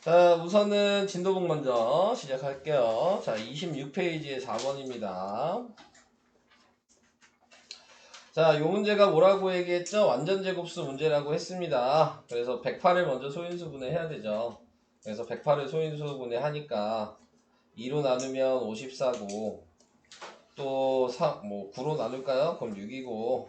자, 우선은 진도북 먼저 시작할게요. 자, 26페이지의 4번입니다. 자, 요 문제가 뭐라고 얘기했죠? 완전 제곱수 문제라고 했습니다. 그래서 108을 먼저 소인수분해 해야 되죠. 그래서 108을 소인수분해 하니까 2로 나누면 54고 또 9로 나눌까요? 그럼 6이고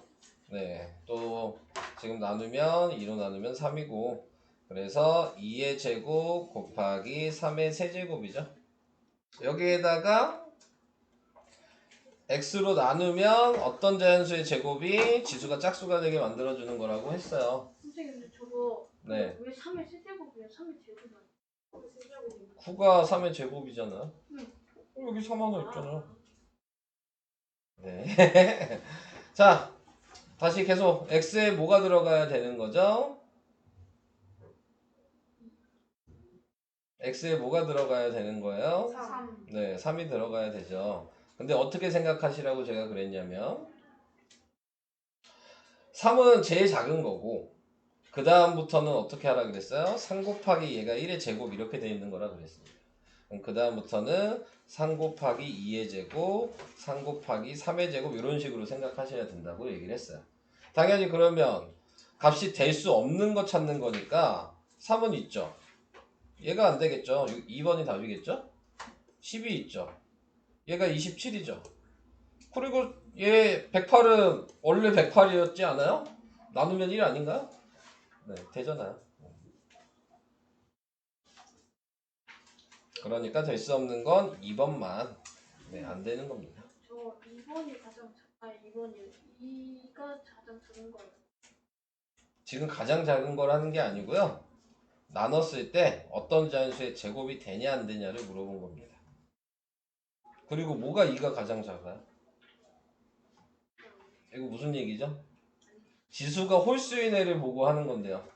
네, 또 지금 나누면 2로 나누면 3이고 그래서 2의 제곱 곱하기 3의 세제곱이죠. 여기에다가 x로 나누면 어떤 자연수의 제곱이 지수가 짝수가 되게 만들어주는 거라고 했어요. 선생님 근데 저거 네. 왜 3의 세제곱이야? 3의 제곱이 아니야? 세제곱이 9가 3의 제곱이잖아. 응. 여기 3 하나 있잖아. 네. 자, 다시 계속 x에 뭐가 들어가야 되는 거죠? x에 뭐가 들어가야 되는 거예요? 3. 네, 3이 들어가야 되죠. 근데 어떻게 생각하시라고 제가 그랬냐면 3은 제일 작은 거고 그 다음부터는 어떻게 하라 그랬어요? 3 곱하기 얘가 1의 제곱 이렇게 돼 있는 거라 그랬습니다. 그럼 그 다음부터는 3 곱하기 2의 제곱, 3 곱하기 3의 제곱 이런 식으로 생각하셔야 된다고 얘기를 했어요. 당연히 그러면 값이 될 수 없는 거 찾는 거니까 3은 있죠. 얘가 안 되겠죠. 2번이 답이겠죠. 10이 있죠. 얘가 27이죠. 그리고 얘 108은 원래 108이었지 않아요? 나누면 1 아닌가요? 네, 되잖아요. 그러니까 될 수 없는 건 2번만 네, 안 되는 겁니다. 저 2번이 가장 아니 2번이 2가 가장 작은 거예요. 지금 가장 작은 거라는 게 아니고요. 나눴을 때 어떤 자연수의 제곱이 되냐 안 되냐를 물어본 겁니다. 그리고 뭐가 2가 가장 작아요? 이거 무슨 얘기죠? 지수가 홀수인 애를 보고 하는 건데요.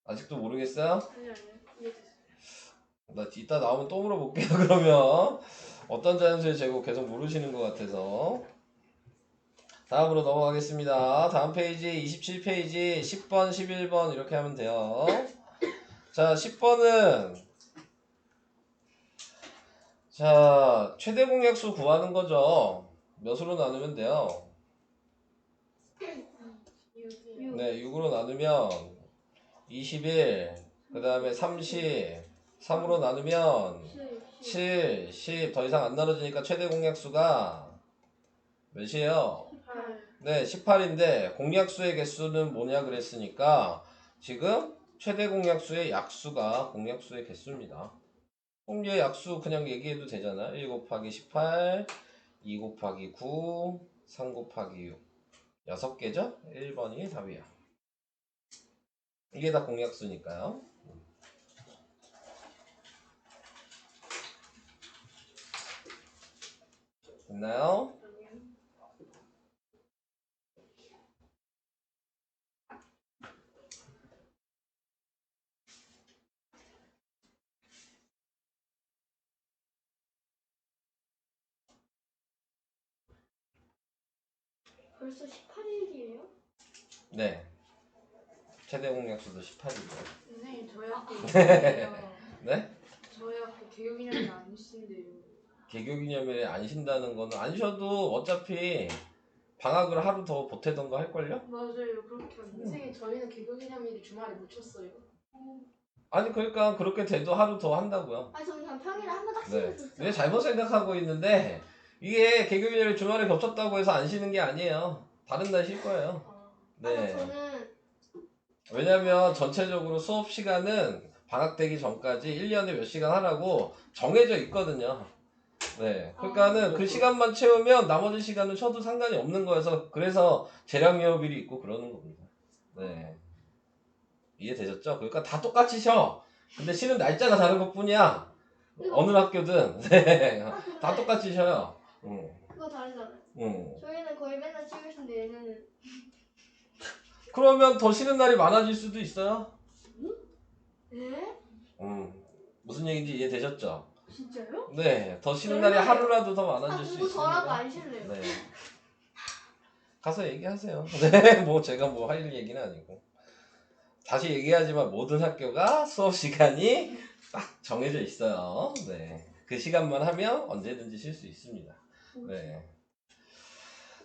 아직도 모르겠어요? 아니 이해됐어요. 나 이따 나오면 또 물어볼게요. 그러면 어떤 자연수의 제곱 계속 모르시는 것 같아서 다음으로 넘어가겠습니다. 다음 페이지 27페이지 10번 11번 이렇게 하면 돼요. 자 10번은 자 최대 공약수 구하는 거죠. 몇으로 나누면 돼요? 6이요. 네 6으로 나누면 21 그 다음에 30 3으로 나누면 7 10 더 이상 안 나눠지니까 최대 공약수가 몇이에요? 18. 네 18인데 공약수의 개수는 뭐냐 그랬으니까 지금 최대 공약수의 약수가 공약수의 개수입니다. 그럼 얘 약수 그냥 얘기해도 되잖아. 1 곱하기 18 2 곱하기 9 3 곱하기 6 6개죠? 1번이 답이야. 이게 다 공약수니까요. 됐나요? 벌써 18일이에요? 네. 최대 공약수도 18이고. 선생님 저희 학교 이상해요. 네? 저희 학교 개교기념일 안 신대요. 개교기념일에 안 쉰다는 거는 안 쉬어도 어차피 방학을 하루 더 보태던가 할걸요? 맞아요 그렇게 하는데. 선생님 저희는 개교기념일이 주말에 묻혔어요. 아니 그러니까 그렇게 돼도 하루 더 한다고요. 아 저는 그냥 평일에 한 번 딱 네. 쉬고 있었어요. 근데 잘못 생각하고 있는데 이게 개교기념일 주말에 겹쳤다고 해서 안 쉬는 게 아니에요. 다른 날 쉴 거예요. 네. 저는 왜냐면 전체적으로 수업 시간은 방학되기 전까지 1년에 몇 시간 하라고 정해져 있거든요. 네. 그러니까는 그 시간만 채우면 나머지 시간은 쉬어도 상관이 없는 거여서 그래서 재량여업일이 있고 그러는 겁니다. 네. 이해되셨죠? 그러니까 다 똑같이 쉬어. 근데 쉬는 날짜가 다른 것 뿐이야. 어느 학교든. 네. 다 똑같이 쉬어요. 그거 다르잖아요. 응. 저희는 거의 맨날 쉬고 있는데 얘는 그러면 더 쉬는 날이 많아질 수도 있어요. 에? 무슨 얘기인지 이해되셨죠? 진짜요? 네. 더 쉬는 날이 하루라도 더 많아질 수 공부 덜 하고 있습니다. 안 쉴래요. 네. 가서 얘기하세요. 네. 뭐 제가 뭐 할 얘기는 아니고. 다시 얘기하지만 모든 학교가 수업 시간이 딱 정해져 있어요. 네. 그 시간만 하면 언제든지 쉴 수 있습니다. 네.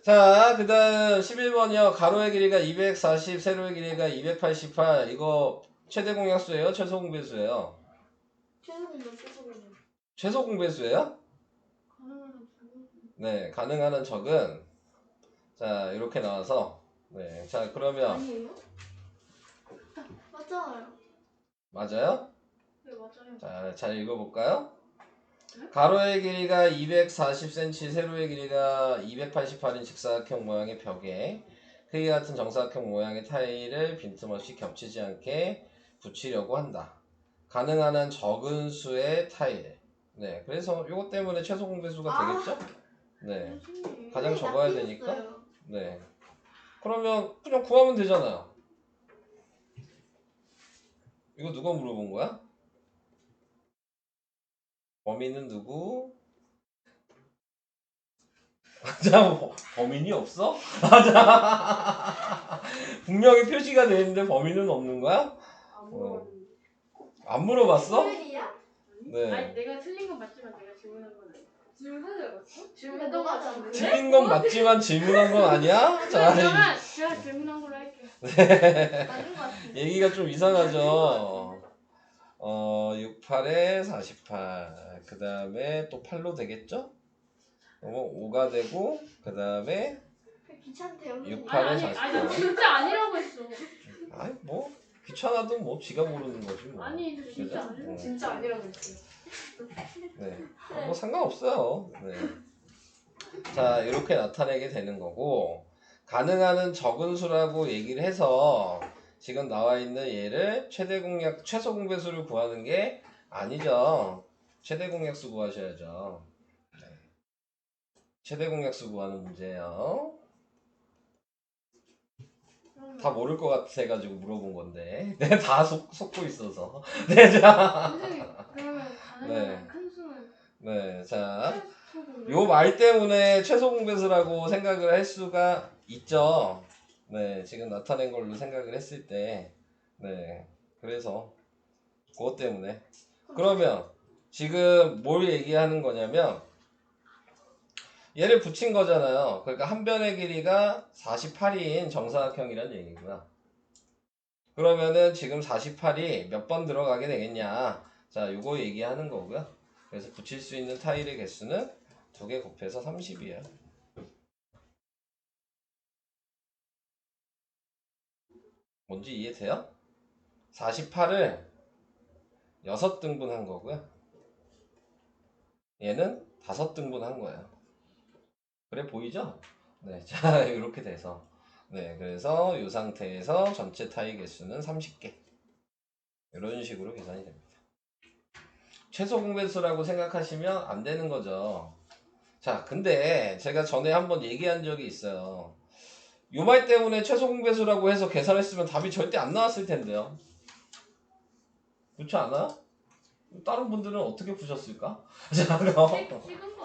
자, 그 다음 11번이요. 가로의 길이가 240, 세로의 길이가 288. 이거 최대 공약수예요? 최소 공배수예요? 최소 공배수예요? 네, 가능한 적은 자, 이렇게 나와서 네. 자, 그러면 아니에요? 맞잖아요. 맞아요? 네 맞아요. 자, 잘 읽어볼까요? 가로의 길이가 240cm, 세로의 길이가 288인 직사각형 모양의 벽에 크기 같은 정사각형 모양의 타일을 빈틈없이 겹치지 않게 붙이려고 한다. 가능한 한 적은 수의 타일. 네, 그래서 이것 때문에 최소 공배수가 되겠죠? 네, 가장 적어야 되니까. 네, 그러면 그냥 구하면 되잖아요. 이거 누가 물어본 거야? 범인은 누구? 자, 범인이 없어? 분명히 표시가 돼 있는데 범인은 없는 거야? 안 물어봤는데. 안 물어봤어? 틀리야? 아니 네. 내가 틀린 건 맞지만 내가 질문한 건 아니야. 질문하지 않았어? 질문 너가 맞았는데? 틀린 건 맞지만 질문한 건 아니야? 자, 그러면 제가 질문한 걸로 할게요. 맞는 것 같은데. 얘기가 좀 이상하죠? 68에 48. 그 다음에 또 8로 되겠죠? 5가 되고, 그 다음에 귀찮대요. 68에 나 48. 진짜 아니라고 했어. 아니, 뭐, 귀찮아도 뭐, 지가 모르는 거지, 뭐. 아니 저 진짜 그죠? 아니라고. 진짜 아니라고 했어요. 네. 뭐 상관없어요. 네. 자, 이렇게 나타내게 되는 거고, 가능한 적은 수라고 얘기를 해서 지금 나와 있는 얘를 최대 공약, 최소 공배수를 구하는 게 아니죠. 최대 공약수 구하셔야죠. 네. 최대 공약수 구하는 문제예요. 다 모를 것 같아가지고 물어본 건데, 네, 다 속고 있어서. 네, 자. 선생님 그러면 가능한 큰 수는 네, 자. 최소 요 말 때문에 최소 공배수라고 생각을 할 수가 있죠. 네, 지금 나타낸 걸로 생각을 했을 때. 네, 그래서 그것 때문에. 그러면 지금 뭘 얘기하는 거냐면 얘를 붙인 거잖아요. 그러니까 한 변의 길이가 48인 정사각형이란 얘기고요. 그러면은 지금 48이 몇 번 들어가게 되겠냐. 자, 요거 얘기하는 거고요. 그래서 붙일 수 있는 타일의 개수는 2개 곱해서 30이에요. 뭔지 이해돼요? 48을 6등분 한 거고요. 얘는 5등분 한 거예요. 그래 보이죠? 네, 자 이렇게 돼서 네, 그래서 이 상태에서 전체 타일 개수는 30개. 이런 식으로 계산이 됩니다. 최소 공배수라고 생각하시면 안 되는 거죠. 자, 근데 제가 전에 한번 얘기한 적이 있어요. 요 말 때문에 최소 공배수라고 해서 계산했으면 답이 절대 안 나왔을 텐데요. 그렇지 않아요? 다른 분들은 어떻게 푸셨을까? 자, 찍은 거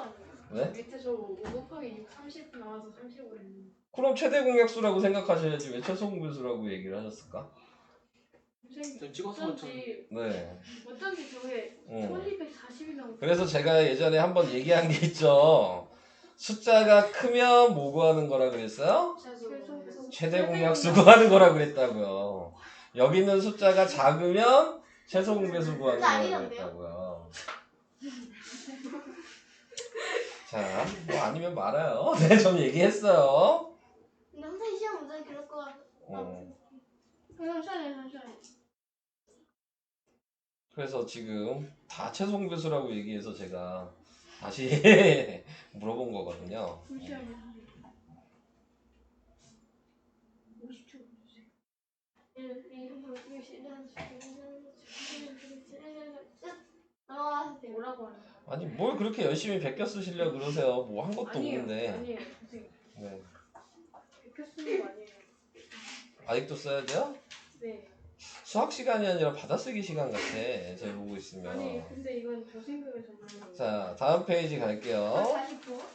아니에요? 네? 밑에 저 5 곱하기 6, 30 나와서 30으로 했는데. 그럼 최대 공약수라고 생각하셔야지 왜 최소 공배수라고 얘기를 하셨을까? 선생님 찍어서 어쩐지 네. 저게 1240이 나오고 그래서 제가 예전에 한번 얘기한 게 있죠. 숫자가 크면 뭐 구하는 거라 그랬어요? 최대 공약수 구하는 거라 그랬다고요. 여기 있는 숫자가 작으면 최소 공배수 구하는 거라 그랬다고요. 자, 뭐 아니면 말아요. 네, 좀 얘기했어요. 근데 항상 시험 문제는 그럴 것 같아. 잠시만요. 그래서 지금 다 최소 공배수라고 얘기해서 제가 다시 물어본 거거든요. 잠시만요. 50초. 1, 2, 3, 4, 5, 6, 7, 8, 9, 뭐라고 하는 거야? 아니 뭘 그렇게 열심히 베껴 쓰시려 그러세요. 뭐 한 것도 없는데. 아니에요. 선생님. 네. 백혀 쓰는 거 아니에요. 아직도 써야 돼요? 네. 수학 시간이 아니라 받아쓰기 시간 같아. 제가 보고 있으면. 아니 근데 이건 저 생각에 정말. 자, 다음 페이지 갈게요.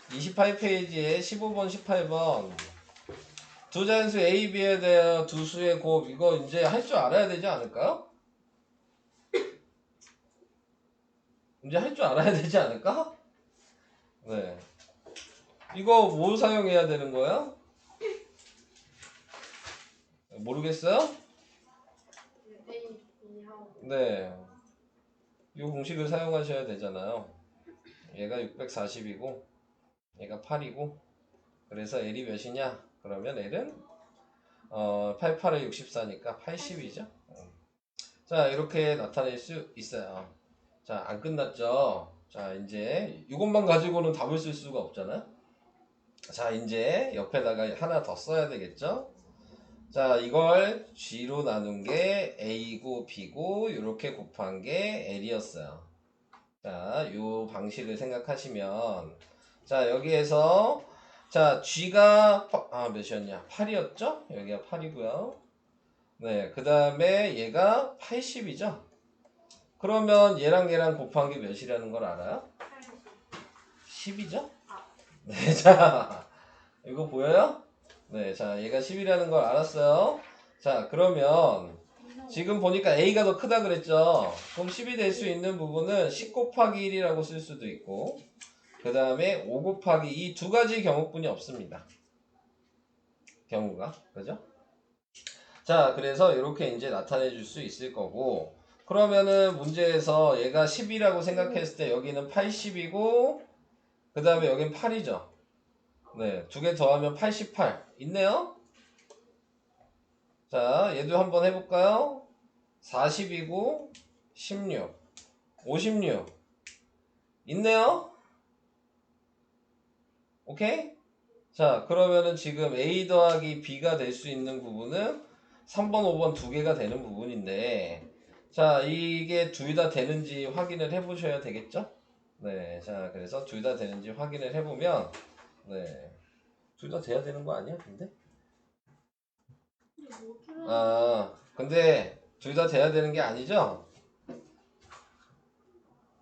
28페이지에 15번, 18번. 두 자연수 A, B에 대한 두 수의 곱 이거 이제 할 줄 알아야 되지 않을까요? 이제 할 줄 알아야 되지 않을까? 네. 이거 뭐 사용해야 되는 거야? 모르겠어요? A, B 하고 네. 이 공식을 사용하셔야 되잖아요. 얘가 640이고 얘가 8이고 그래서 L이 몇이냐? 그러면 L은 88에 64니까 80이죠. 자, 이렇게 나타낼 수 있어요. 자, 안 끝났죠? 자, 이제 이것만 가지고는 답을 쓸 수가 없잖아요. 자, 이제 옆에다가 하나 더 써야 되겠죠? 자, 이걸 G로 나눈 게 A고 B고 이렇게 곱한 게 L이었어요. 자, 요 방식을 생각하시면 자, 여기에서 자, G가 몇이었냐? 8이었죠? 여기가 8이고요. 네, 그 다음에 얘가 80이죠? 그러면 얘랑 곱한 게 몇이라는 걸 알아요? 10이죠? 네, 자, 이거 보여요? 네, 자, 얘가 10이라는 걸 알았어요. 자, 그러면 지금 보니까 A가 더 크다 그랬죠? 그럼 10이 될 수 있는 부분은 10 곱하기 1이라고 쓸 수도 있고 그 다음에 5 곱하기 이 두 가지 경우뿐이 없습니다. 경우가. 그죠? 자, 그래서 이렇게 이제 나타내 줄 수 있을 거고 그러면은 문제에서 얘가 10이라고 생각했을 때 여기는 80이고 그 다음에 여긴 8이죠. 네, 두 개 더하면 88 있네요. 자, 얘도 한번 해볼까요? 40이고 16 56 있네요. 오케이? 자, 그러면은 지금 A 더하기 B가 될 수 있는 부분은 3번, 5번 두 개가 되는 부분인데 자, 이게 둘 다 되는지 확인을 해보셔야 되겠죠? 네, 자, 그래서 둘 다 되는지 확인을 해보면 네, 둘 다 돼야 되는 거 아니야? 근데? 근데 둘 다 돼야 되는 게 아니죠?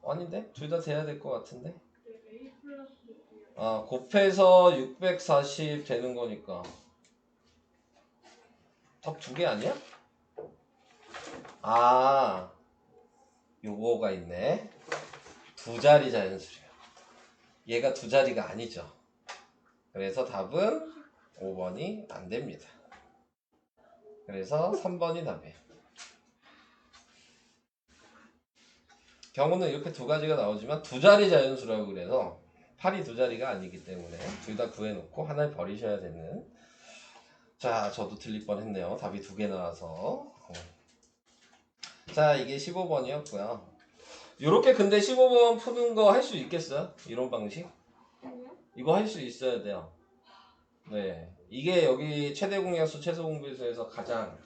아닌데? 둘 다 돼야 될 것 같은데? A 플러스 곱해서 640 되는 거니까 답 두 개 아니야? 요거가 있네. 두 자리 자연수래요. 얘가 두 자리가 아니죠. 그래서 답은 5번이 안 됩니다. 그래서 3번이 답이에요. 경우는 이렇게 두 가지가 나오지만 두 자리 자연수라고 그래서 8이 두 자리가 아니기 때문에 둘 다 구해놓고 하나를 버리셔야 되는. 자, 저도 틀릴 뻔했네요. 답이 두 개 나와서. 자, 이게 15번이었고요. 요렇게 근데 15번 푸는 거 할 수 있겠어요? 이런 방식? 이거 할 수 있어야 돼요. 네, 이게 여기 최대 공약수 최소 공배수에서 가장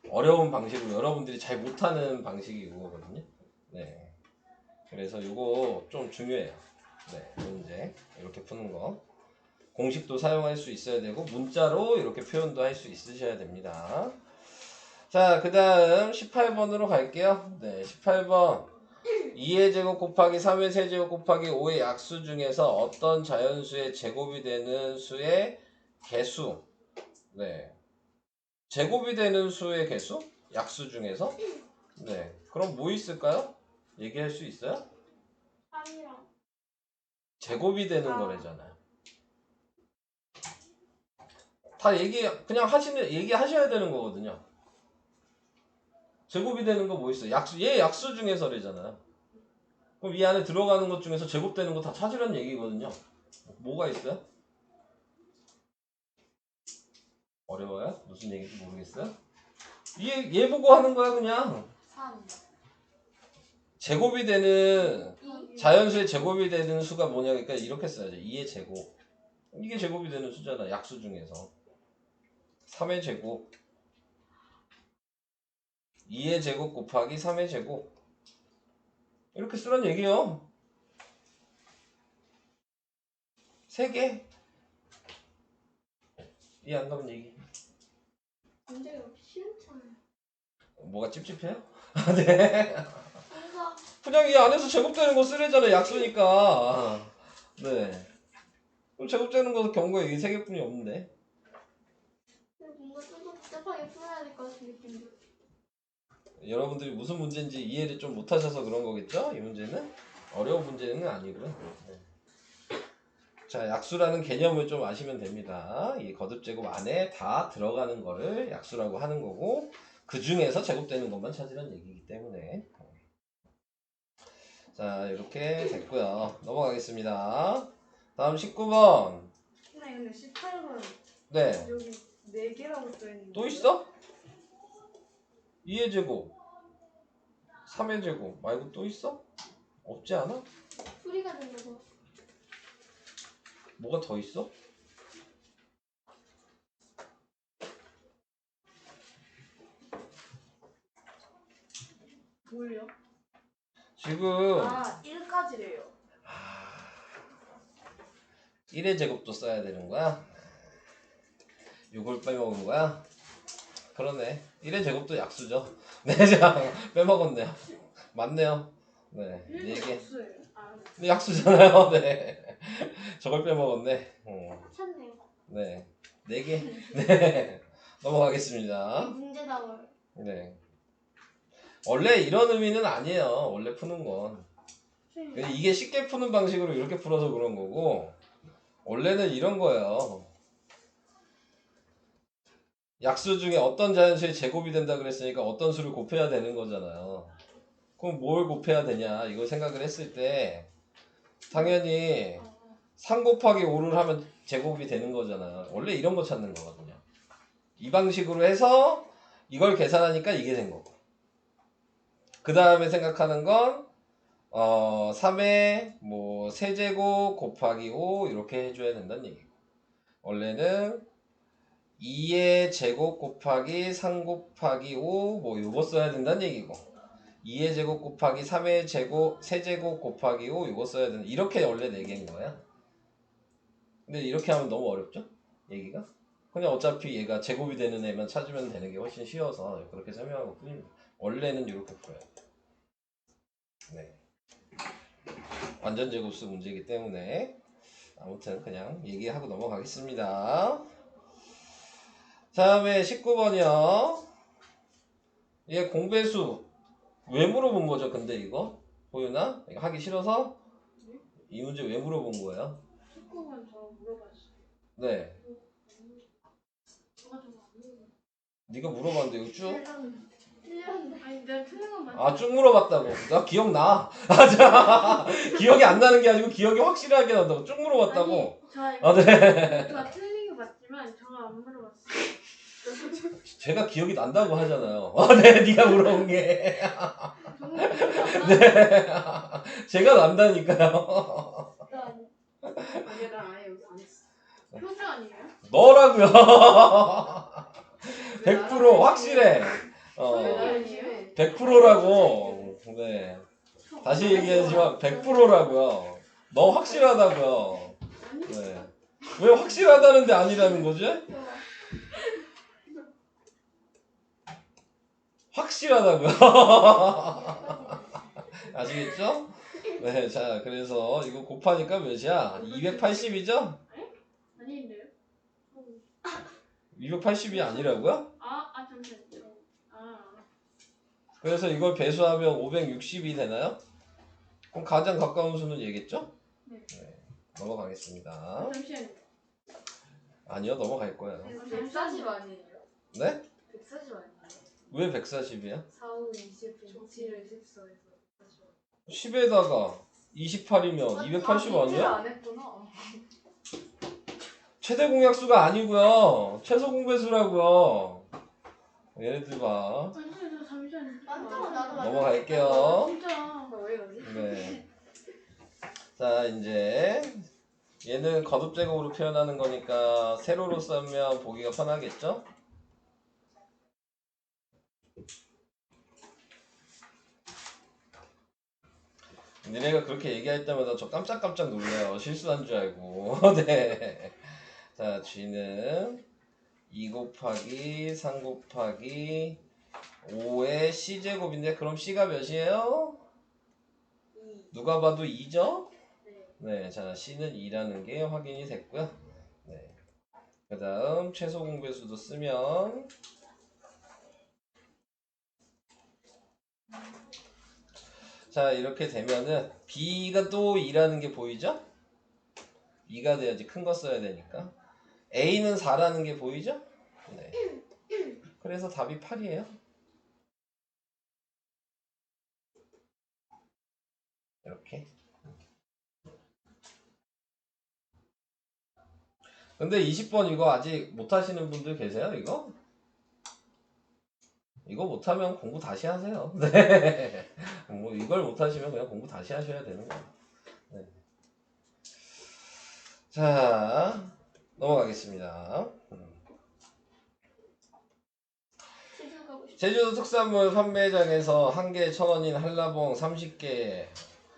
어려운 방식으로 여러분들이 잘 못하는 방식이 이거거든요. 네, 그래서 이거 좀 중요해요. 네, 문제 이렇게 푸는 거 공식도 사용할 수 있어야 되고 문자로 이렇게 표현도 할 수 있으셔야 됩니다. 자, 그 다음 18번으로 갈게요. 네, 18번 2의 제곱 곱하기 3의 세제곱 곱하기 5의 약수 중에서 어떤 자연수의 제곱이 되는 수의 개수. 네, 제곱이 되는 수의 개수? 약수 중에서? 네, 그럼 뭐 있을까요? 얘기할 수 있어요? 3이랑 제곱이 되는 거래잖아요. 다 그냥 얘기하셔야 되는 거거든요. 제곱이 되는 거 뭐 있어요? 얘 약수 중에서래잖아요. 그럼 이 안에 들어가는 것 중에서 제곱되는 거 다 찾으라는 얘기거든요. 뭐가 있어요? 어려워요? 무슨 얘기인지 모르겠어요? 얘 보고 하는 거야 그냥. 3 제곱이 되는 자연수의 제곱이 되는 수가 뭐냐, 그러니까 이렇게 써야죠. 2의 제곱. 이게 제곱이 되는 수잖아. 약수 중에서 3의 제곱 2의 제곱 곱하기 3의 제곱 이렇게 쓰란 얘기요. 3개 이해 안 가면 얘기. 문제가 시원찮아요. 뭐가 찝찝해요? 네. 뭔가 그냥 이 안에서 제곱되는 거 쓰래잖아. 약수니까. 네. 그럼 제곱되는 거 경우에 이 3개뿐이 없는데. 급하게 풀어야 될 것 같은 느낌도. 여러분들이 무슨 문제인지 이해를 좀 못하셔서 그런 거겠죠? 이 문제는 어려운 문제는 아니고요. 네. 자, 약수라는 개념을 좀 아시면 됩니다. 이 거듭제곱 안에 다 들어가는 거를 약수라고 하는 거고 그 중에서 제곱되는 것만 찾으란 얘기이기 때문에. 자, 이렇게 됐고요. 넘어가겠습니다. 다음 19번. 선생님 근데 18번 네. 여기 4개라고 써있는데 또 있어? 2의 제곱, 3의 제곱 말고 또 있어? 없지 않아? 소리가 들려서. 뭐가 더 있어? 뭘요? 지금 아 1까지래요 1의 제곱도 써야 되는 거야? 이걸 빼먹은 거야? 그러네. 1의 제곱도 약수죠. 네, 자, 빼먹었네요. 맞네요. 네, 4개. 없어요 근데 약수잖아요. 네. 저걸 빼먹었네. 찾네요. 네. 4개. 네. 넘어가겠습니다. 문제다워요. 네. 원래 이런 의미는 아니에요. 원래 푸는 건. 근데 이게 쉽게 푸는 방식으로 이렇게 풀어서 그런 거고, 원래는 이런 거예요. 약수 중에 어떤 자연수의 제곱이 된다 그랬으니까 어떤 수를 곱해야 되는 거잖아요. 그럼 뭘 곱해야 되냐 이걸 생각을 했을 때 당연히 3 곱하기 5를 하면 제곱이 되는 거잖아요. 원래 이런 거 찾는 거거든요. 이 방식으로 해서 이걸 계산하니까 이게 된 거고, 그 다음에 생각하는 건 3의 뭐 세제곱 곱하기 5 이렇게 해줘야 된다는 얘기고, 원래는 2의 제곱 곱하기 3 곱하기 5 뭐 요거 써야 된다는 얘기고, 2의 제곱 곱하기 3의 제곱 세제곱 곱하기 5 요거 써야 된다. 이렇게 원래 4개인 거야. 근데 이렇게 하면 너무 어렵죠? 얘기가? 그냥 어차피 얘가 제곱이 되는 애만 찾으면 되는 게 훨씬 쉬워서 그렇게 설명한 것 뿐입니다. 원래는 이렇게 풀어야 돼요. 네. 완전 제곱수 문제이기 때문에 아무튼 그냥 얘기하고 넘어가겠습니다. 다음에 19번이요. 얘 공배수 왜 물어본 거죠? 근데 이거? 보유나? 이거 하기 싫어서? 이 문제 왜 물어본 거예요? 19번 저 물어봤어요 네. 저가 저거 안 물어봤어요. 네가 물어봤는데 이거 쭉? 틀렸는데. 아니 내가 틀린 건 맞지? 아, 쭉 물어봤다고. 나 기억나. 아, 자, 기억이 안 나는 게 아니고 기억이 확실하게 난다고. 쭉 물어봤다고. 아니 아, 네. 저 틀린 게 맞지만 저가 안 물어봤어요 제가 기억이 난다고 하잖아요. 아, 네, 네가 물어본 게. 정말 기억이 안 나. 네. 제가 난다니까요. 아니야 나 아예 여기서 안 했어 표주 아니에요? 너라고요. 100% 확실해. 표주 100%라고. 네. 다시 얘기하지만 100%라고요. 너 확실하다고요. 네. 왜 확실하다는데 아니라는 거지? 확실하다고요. 아시겠죠? 네, 자, 그래서 이거 곱하니까 몇이야? 280이죠? 아닌데요? 280이 아니라고요? 잠시만요. 그래서 이걸 배수하면 560이 되나요? 그럼 가장 가까운 수는 얘겠죠? 네. 넘어가겠습니다. 잠시만요. 아니요, 넘어갈 거예요. 140 아니에요? 네? 140 아니에요? 왜 140이야? 4, 5, 20, 27, 24에서 40 10에다가 28이면 280 아니야? 안 했구나 최대 공약수가 아니고요. 최소 공배수라고요. 얘네들 봐. 아니요, 저 잠시만요. 맞잖아, 나도 맞아. 넘어갈게요. 진짜. 왜 이러지? 네. 자, 이제 얘는 거듭제곱으로 표현하는 거니까 세로로 쓰면 보기가 편하겠죠? 니네가 그렇게 얘기할 때마다 저 깜짝깜짝 놀래요. 실수한 줄 알고. 네. 자, G는 2 곱하기 3 곱하기 5의 C제곱인데 그럼 C가 몇이에요? 2 누가 봐도 2죠? 네. 네, 자, C는 2라는 게 확인이 됐고요. 네. 그 다음 최소 공배수도 쓰면 자 이렇게 되면은 B가 또 2라는 게 보이죠? 2가 돼야지 큰 거 써야 되니까. A는 4라는 게 보이죠? 네. 그래서 답이 8이에요. 이렇게. 근데 20번 이거 아직 못 하시는 분들 계세요? 이거? 이거 못하면 공부 다시 하세요. 네. 뭐 이걸 못하시면 그냥 공부 다시 하셔야 되는 거예요. 네. 자, 넘어가겠습니다. 제주 가고 싶어. 제주도 특산물 판매장에서 한 개에 1,000원인 한라봉 30개,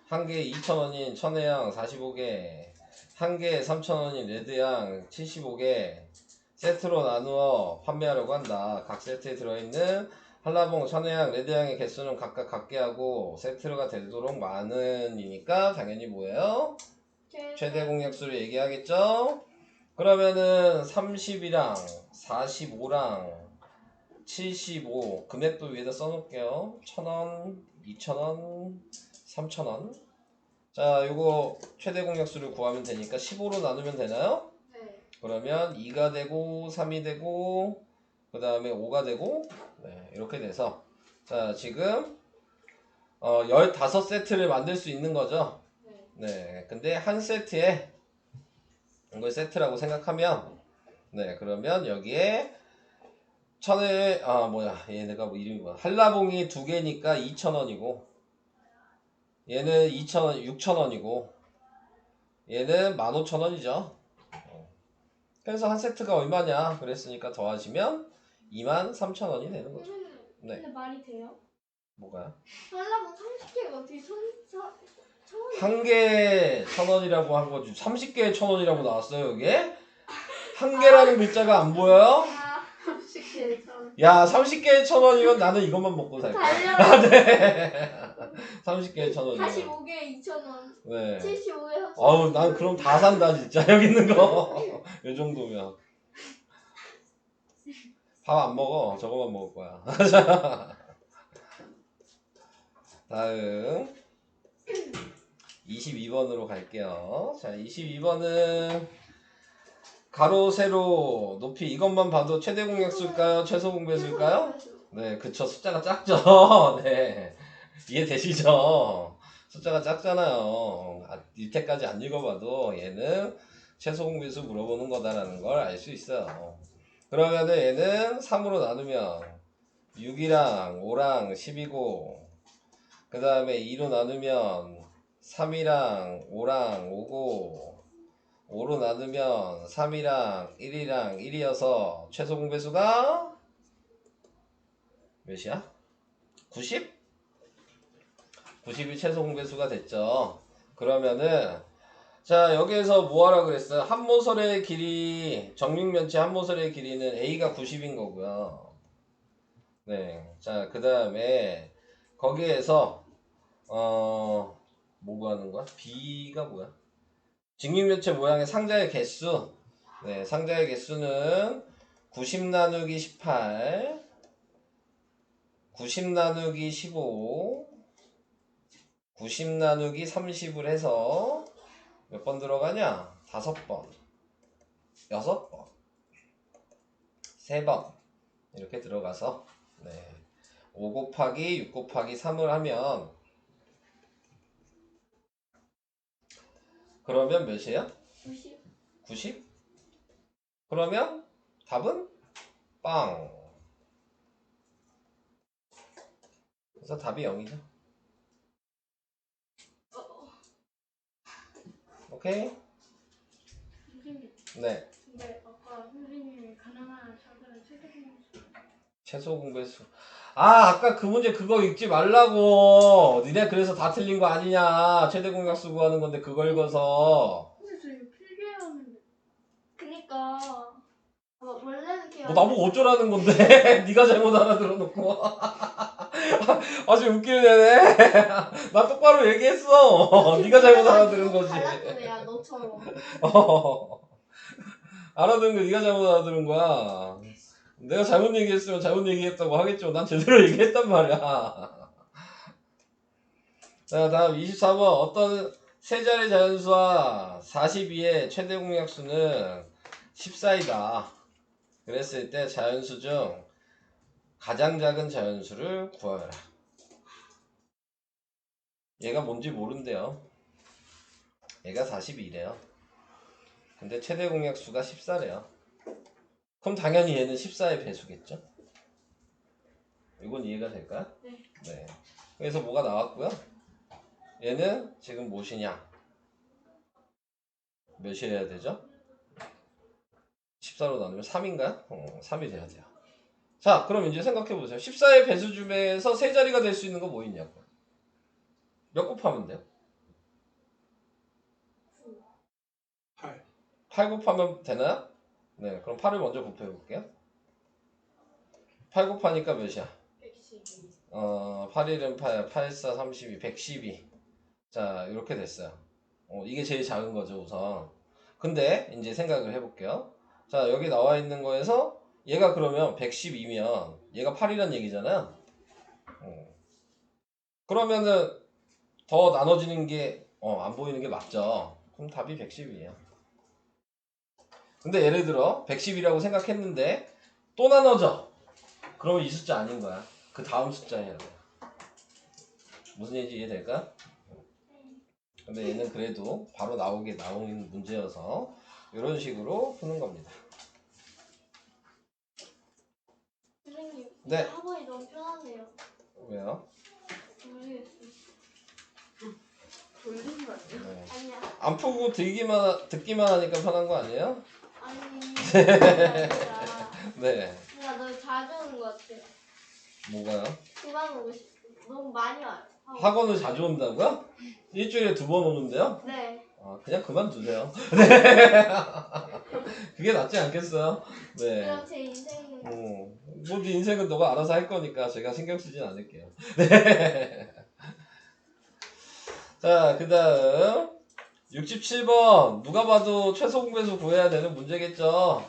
한 개에 2,000원인 천혜향 45개, 한 개에 3,000원인 레드향 75개 세트로 나누어 판매하려고 한다. 각 세트에 들어있는 한라봉, 천혜향, 레드향의 개수는 각각 같게 하고 세트가 되도록 많으니까 당연히 뭐예요? 최대 공약수를 얘기하겠죠? 그러면은 30이랑 45랑 75 금액도 위에다 써놓을게요. 1,000원, 2,000원, 3,000원. 자, 요거 최대 공약수를 구하면 되니까 15로 나누면 되나요? 네. 그러면 2가 되고 3이 되고 그 다음에 5가 되고 네, 이렇게 돼서 자 지금 15세트를 만들 수 있는 거죠. 네. 네, 근데 한 세트에 이걸 세트라고 생각하면 네, 그러면 여기에 천에 얘네가 뭐 이름이 뭐야? 한라봉이 2개니까 2,000원이고 얘는 2,000원, 6,000원이고 얘는 15,000원이죠. 그래서 한 세트가 얼마냐 그랬으니까 더하시면 23,000원이 되는 거죠. 네, 근데 말이 돼요? 뭐가요? 한라봉 30개가 어떻게 천 한 개에 1,000원이라고 한 거지 30개에 1,000원이라고 나왔어요 이게? 한 개라는 글자가 안 보여요? 아, 30개 전. 야 30개에 1,000원이면 나는 이것만 먹고 살 거야. 달려. 네. 30개에 1,000원이면 45개에 2,000원. 네. 75에 3,000원. 어우 난 그럼 다 산다 진짜 여기 있는 거. 이 정도면 밥 안 먹어. 저거만 먹을 거야. 다음 22번으로 갈게요. 자 22번은 가로 세로 높이 이것만 봐도 최대 공약수일까요? 최소 공배수일까요? 네 그쵸 숫자가 작죠. 네 이해되시죠? 숫자가 작잖아요. 이때까지 안 읽어봐도 얘는 최소 공배수 물어보는 거다라는 걸 알 수 있어요. 그러면은 얘는 3으로 나누면 6이랑 5랑 10이고 그 다음에 2로 나누면 3이랑 5랑 5고 5로 나누면 3이랑 1이랑 1이어서 최소 공배수가 몇이야? 90? 90이 최소 공배수가 됐죠. 그러면은 자 여기에서 뭐하라 그랬어요? 한 모설의 길이 정육면체 한 모설의 길이는 A가 90인 거고요. 네, 자 그 다음에 거기에서 뭐 구하는 거야? B가 뭐야? 직육면체 모양의 상자의 개수. 네, 상자의 개수는 90 나누기 18, 90 나누기 15, 90 나누기 30을 해서 몇 번 들어가냐? 5번, 6번, 3번 이렇게 들어가서 네, 5 곱하기 6 곱하기 3을 하면 그러면 몇이에요? 90. 90? 그러면 답은 빵. 그래서 답이 0이죠. 오케이? 선생님. 네. 근데 아까 선생님이 가능한 자들은 최대 공약수. 최소 공배수. 아, 아까 그 문제 그거 읽지 말라고. 니네 그래서 다 틀린 거 아니냐. 최대 공약수 구하는 건데 그걸 읽어서. 근데 저 이거 필기해왔는데. 그니까 원래는 이렇게 뭐 나보고 어쩌라는 건데. 네가 잘못 알아들어 놓고. 아주 웃기네. 얘네. 나 똑바로 얘기했어. 네가 잘못 알아들은 거지. 달랐더래야 너처럼. 알아들은 거 네가 잘못 알아들은 거야. 내가 잘못 얘기했으면 잘못 얘기했다고 하겠지만 난 제대로 얘기했단 말이야. 자, 다음 24번. 어떤 세 자리 자연수와 42의 최대 공약수는 14이다. 그랬을 때 자연수 중 가장 작은 자연수를 구하여라. 얘가 뭔지 모른대요. 얘가 42래요. 근데 최대 공약수가 14래요. 그럼 당연히 얘는 14의 배수겠죠? 이건 이해가 될까요? 네. 네. 그래서 뭐가 나왔고요? 얘는 지금 무엇이냐? 몇이어야 되죠? 14로 나누면 3인가요? 3이 돼야 돼요. 자, 그럼 이제 생각해보세요. 14의 배수 중에서 세 자리가 될 수 있는 거 뭐 있냐고. 몇 곱하면 돼요? 8. 8 곱하면 되나요? 네, 그럼 8을 먼저 곱해볼게요. 8 곱하니까 몇이야? 112. 8일은 8, 8, 4, 32, 112. 자, 이렇게 됐어요. 이게 제일 작은 거죠, 우선. 근데 이제 생각을 해볼게요. 자, 여기 나와 있는 거에서 얘가 그러면 112면 얘가 8이란 얘기잖아요. 그러면은 더 나눠지는 게 안 보이는 게 맞죠. 그럼 답이 110이에요. 근데 예를 들어 110이라고 생각했는데 또 나눠져. 그러면 이 숫자 아닌 거야. 그 다음 숫자예요. 무슨 얘기인지 이해될까? 근데 얘는 그래도 바로 나오는 문제여서 이런 식으로 푸는 겁니다. 선생님, 네. 학원이 너무 편하네요. 왜요? 모르겠어요. 돌리는 거 아니야? 네. 아니야. 안 푸고 듣기만 하니까 편한 거 아니에요? 아니, 그게 아니라 네. 내가 너 자주 오는 것 같아. 뭐가요? 그만 오고 싶어. 너무 많이 와요. 학원을 자주 온다고요? 일주일에 2번 오는데요? 네. 그냥 그만두세요. 네. 그게 낫지 않겠어요? 네. 그럼 제 인생은 뭐 네 인생은 너가 알아서 할 거니까 제가 신경 쓰진 않을게요. 네. 자, 그 다음 67번 누가 봐도 최소 공배수 구해야 되는 문제겠죠.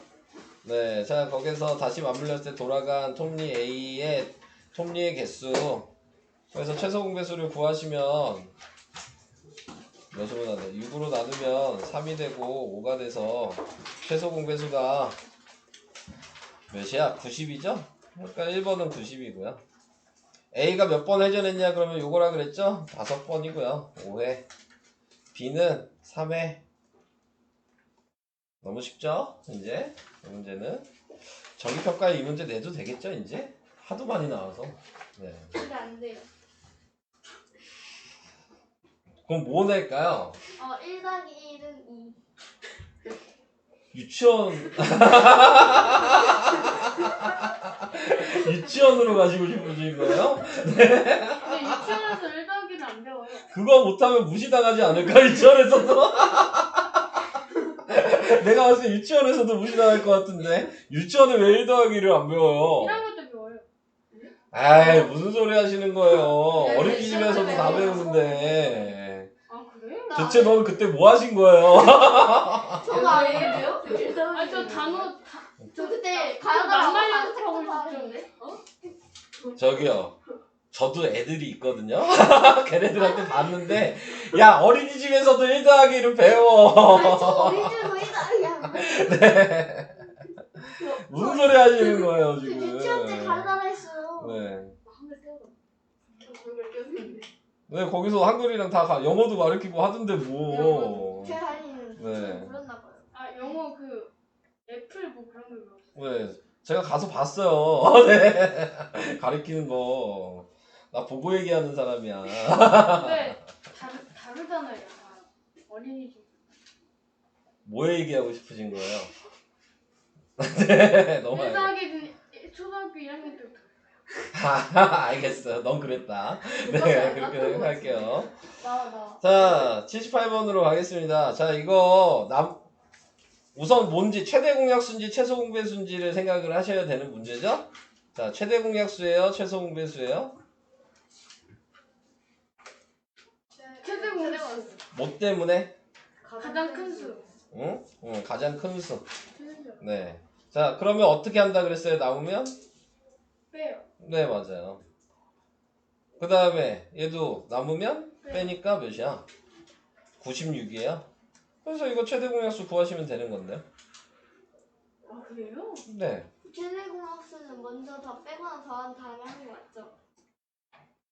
네, 자 거기서 다시 맞물렸을 때 돌아간 톱니 A의 톱니의 개수. 그래서 최소 공배수를 구하시면 몇으로 나눠? 6으로 나누면 3이 되고 5가 돼서 최소 공배수가 몇이야? 90이죠? 그러니까 1번은 90이고요. A가 몇 번 회전했냐 그러면 요거라 그랬죠? 5번이고요. 5회. B는 3회. 너무 쉽죠? 이제 이 문제는 정기평가에 이 문제 내도 되겠죠? 이제 하도 많이 나와서. 네. 근데 안 돼요. 그럼 뭐 낼까요? 1 더하기 1은 2. 유치원 유치원으로 가시고 싶으신 거예요? 근데 유치원에서 1 더하기를 안 배워요. 그거 못하면 무시당하지 않을까? 유치원에서도? 내가 봤을 때 유치원에서도 무시당할 것 같은데 유치원에 왜 1 더하기를 안 배워요? 1학년 때 배워요. 아이 무슨 소리 하시는 거예요? 네, 어린이집에서도 네, 다 네. 배우는데 아 그래? 대체 넌 그때 뭐 하신 거예요? 저도 안 해요? 아니 저 단어 저 그때 낱말 가요가 연습하고 하는데. 저기요 저도 애들이 있거든요. 걔네들한테 봤는데 야 어린이집에서도 1 더하기를 배워. 아니 저 어린이집에서 1 더하기야. 네. 무슨 소리 하시는 거예요 그 지금? 유치원 때 가르쳐라 했어요. 네. 한글 떼어. 한글 꼈는데. 네 거기서 한글이랑 다 영어도 가르치고 하던데 뭐. 제 할이는 네. 불렀나 봐요. 아 영어 그 애플 뭐 그런 걸 배웠어요. 네. 제가 가서 봤어요. 네. 가르치는 거. 나 보고 얘기하는 사람이야. 근데 다르잖아요. 다. 어린이집. 뭐 얘기하고 싶으신 거예요? 네. 너무 1 더하기는 초등학교 1학년 때부터. 알겠어요. 넌 그랬다. 네, 그렇게 생각할게요. 나와. 자, 78번으로 가겠습니다. 자, 이거 우선 뭔지 최대 공약수인지 최소 공배수인지를 생각을 하셔야 되는 문제죠. 자, 최대 공약수예요, 최소 공배수예요. 최대 공수. 뭐 때문에? 가장 큰 수. 응? 가장 큰 수. 틀려. 네. 자, 그러면 어떻게 한다 그랬어요? 남으면? 빼요. 네, 맞아요. 그 다음에 얘도 남으면 빼니까 몇이야? 96이에요. 그래서 이거 최대 공약수 구하시면 되는 건데요. 아 그래요? 네. 최대공학수는 먼저 다 빼거나 더한 다음에 하는 거 맞죠?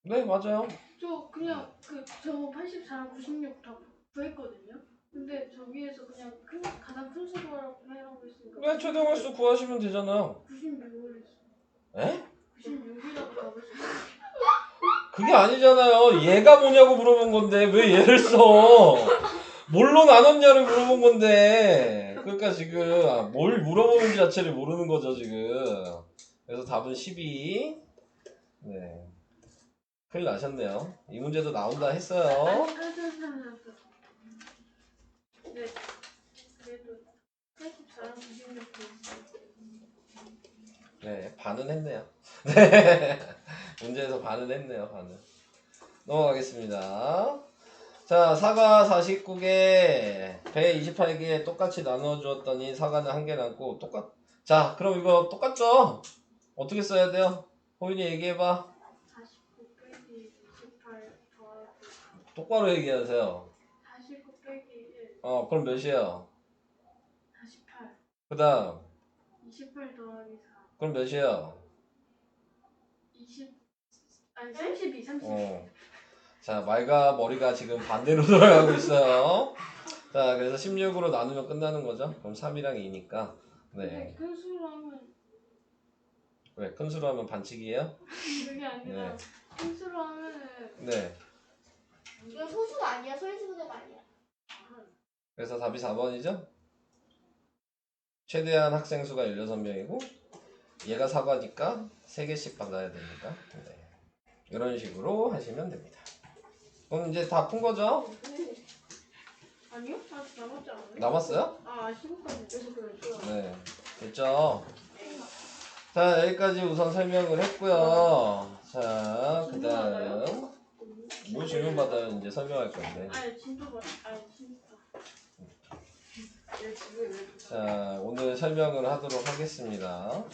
네, 맞아요. 저 그냥 저 84랑 96 다 구했거든요. 근데 저기에서 그냥 가장 큰 수라고 해라고 했으니까 네, 최대 공약수 구하시면 되잖아요. 96을 했어. 에? 96이라고 답을 썼어. 그게 아니잖아요. 얘가 뭐냐고 물어본 건데 왜 얘를 써? 뭘로 나눴냐를 물어본 건데. 그러니까 지금 뭘 물어보는지 자체를 모르는 거죠, 지금. 그래서 답은 12. 네. 큰일 나셨네요. 이 문제도 나온다 했어요. 네. 그래도 84랑 96 구했어. 네, 반은 했네요. 네. 문제에서 반은 했네요, 반은. 넘어가겠습니다. 자, 사과 49개, 배 28개 똑같이 나눠주었더니 사과는 한 개 남고 자, 그럼 이거 똑같죠? 어떻게 써야 돼요? 호윤이 얘기해봐. 49 빼기 28 더하기 똑바로 얘기하세요. 49 빼기 1 그럼 몇이에요? 48 그 다음, 28 더하기 4 그럼 몇이에요? 32 자, 말과 머리가 지금 반대로 돌아가고 있어요. 자, 그래서 16으로 나누면 끝나는 거죠? 그럼 3이랑 2니까. 네. 큰 수로 하면 왜? 큰 수로 하면 반칙이에요? 그게 아니라 네. 큰 수로 하면은 네. 이건 소수가 아니야 소수가 아니야. 그래서 답이 4번이죠? 최대한 학생 수가 16명이고 얘가 사과니까 3개씩 받아야 되니까 네. 이런 식으로 하시면 됩니다. 그럼 이제 다 푼 거죠? 아니요? 아직 남았지 않아요? 남았어요? 아 15까지 계속 그랬죠. 네. 됐죠? 자, 여기까지 우선 설명을 했고요. 자, 그 다음 뭐 질문 받아요? 이제 설명할 건데. 아니 진짜 아니 진짜. 얘 집에 왜 이렇게 자, 오늘 설명을 하도록 하겠습니다.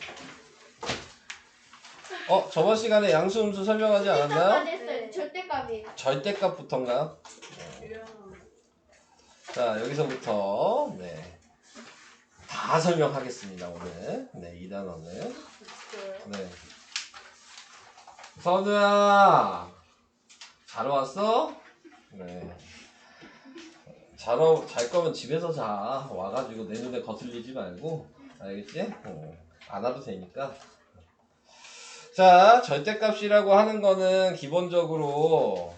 저번 시간에 양수, 음수 설명하지 않았나요? 했어요. 절대값이에요. 절대값부터인가요? 이래요? 자, 여기서부터 네. 다 설명하겠습니다, 오늘. 네, 이 단어는. 진짜요? 네. 선우야, 잘 왔어? 네. 잘 거면 집에서 자. 와가지고 내 눈에 거슬리지 말고. 알겠지? 안 와도 되니까. 자, 절대값이라고 하는 거는 기본적으로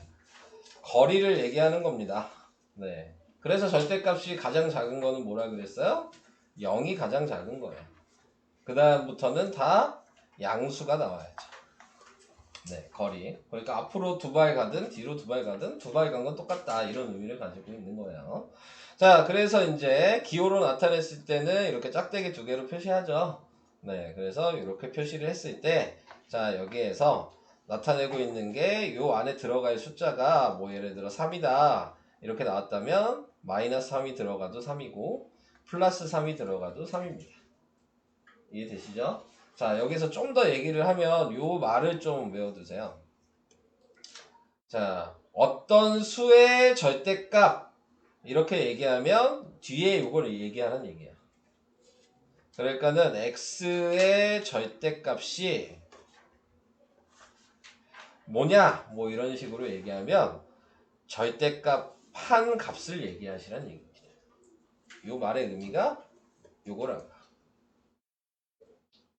거리를 얘기하는 겁니다. 네. 그래서 절대값이 가장 작은 거는 뭐라 그랬어요? 0이 가장 작은 거예요. 그 다음부터는 다 양수가 나와야죠. 네, 거리. 그러니까 앞으로 2발 가든 뒤로 2발 가든 2발 간 건 똑같다. 이런 의미를 가지고 있는 거예요. 자, 그래서 이제 기호로 나타냈을 때는 이렇게 짝대기 2개로 표시하죠. 네, 그래서 이렇게 표시를 했을 때, 자, 여기에서 나타내고 있는 게 요 안에 들어갈 숫자가 뭐 예를 들어 3이다. 이렇게 나왔다면 마이너스 3이 들어가도 3이고 플러스 3이 들어가도 3입니다. 이해되시죠? 자, 여기서 좀 더 얘기를 하면 요 말을 좀 외워두세요. 자, 어떤 수의 절대값 이렇게 얘기하면 뒤에 요걸 얘기하는 얘기야. 그러니까는 x의 절대값이 뭐냐? 뭐 이런 식으로 얘기하면 절대값 한 값을 얘기하시라는 얘기입니다. 요 말의 의미가 요거란 거.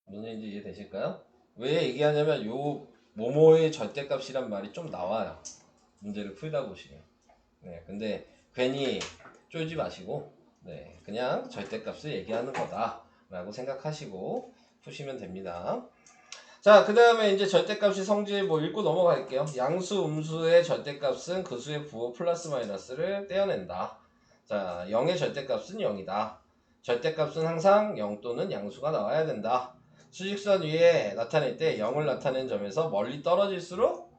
무슨 얘기인지 이해되실까요? 왜 얘기하냐면 요 모모의 절대값이란 말이 좀 나와요. 문제를 풀다 보시면. 네, 근데 괜히 쫄지 마시고 네, 그냥 절대값을 얘기하는 거다라고 생각하시고 푸시면 됩니다. 자, 그 다음에 이제 절대값이 성질 뭐 읽고 넘어갈게요. 양수, 음수의 절대값은 그 수의 부호 플러스 마이너스를 떼어낸다. 자, 0의 절대값은 0이다. 절대값은 항상 0 또는 양수가 나와야 된다. 수직선 위에 나타낼 때 0을 나타낸 점에서 멀리 떨어질수록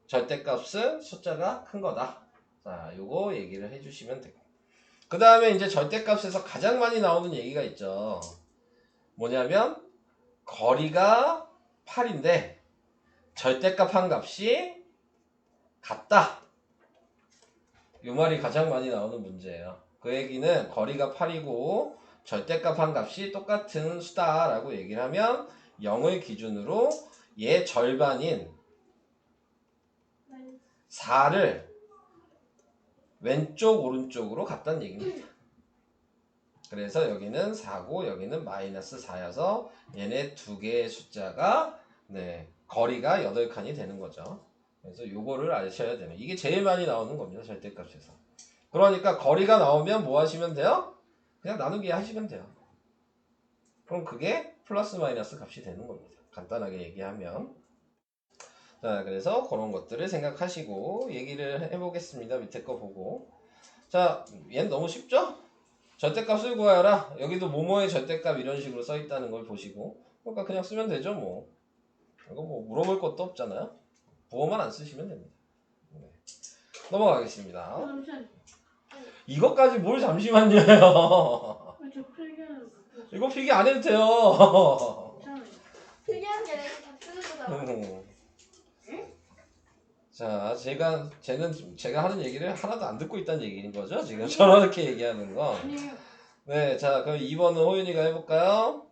절대값은 숫자가 큰 거다. 자, 요거 얘기를 해주시면 되고. 그 다음에 이제 절대값에서 가장 많이 나오는 얘기가 있죠. 뭐냐면 거리가 8인데 절대값 한 값이 같다. 요 말이 가장 많이 나오는 문제예요. 그 얘기는 거리가 8이고 절대값 한 값이 똑같은 수다라고 얘기를 하면 0을 기준으로 얘 절반인 4를 왼쪽 오른쪽으로 갔다는 얘기입니다. 그래서 여기는 4고 여기는 마이너스 4여서 얘네 두 개의 숫자가 네, 거리가 8칸이 되는 거죠. 그래서 요거를 아셔야 되는 이게 제일 많이 나오는 겁니다. 절대값에서. 그러니까 거리가 나오면 뭐 하시면 돼요? 그냥 나누기 하시면 돼요. 그럼 그게 플러스 마이너스 값이 되는 겁니다. 간단하게 얘기하면. 자, 그래서 그런 것들을 생각하시고 얘기를 해보겠습니다. 밑에 거 보고. 자, 얘는 너무 쉽죠? 절대값을 구하여라. 여기도 뭐뭐의 절대값 이런 식으로 써 있다는 걸 보시고. 그러니까 그냥 쓰면 되죠, 뭐. 이거 뭐 물어볼 것도 없잖아요. 부호만 안 쓰시면 됩니다. 네. 넘어가겠습니다. 잠시만요. 이것까지 뭘 잠시만요. 저 필기하는 거 이거 필기 안 해도 돼요. 괜찮아요. 특이한 게 다 쓰는 거잖아. 자, 제가 하는 얘기를 하나도 안 듣고 있다는 얘기인 거죠? 지금 저렇게 얘기하는 건. 아니에요. 네, 자, 그럼 2번은 호윤이가 해볼까요?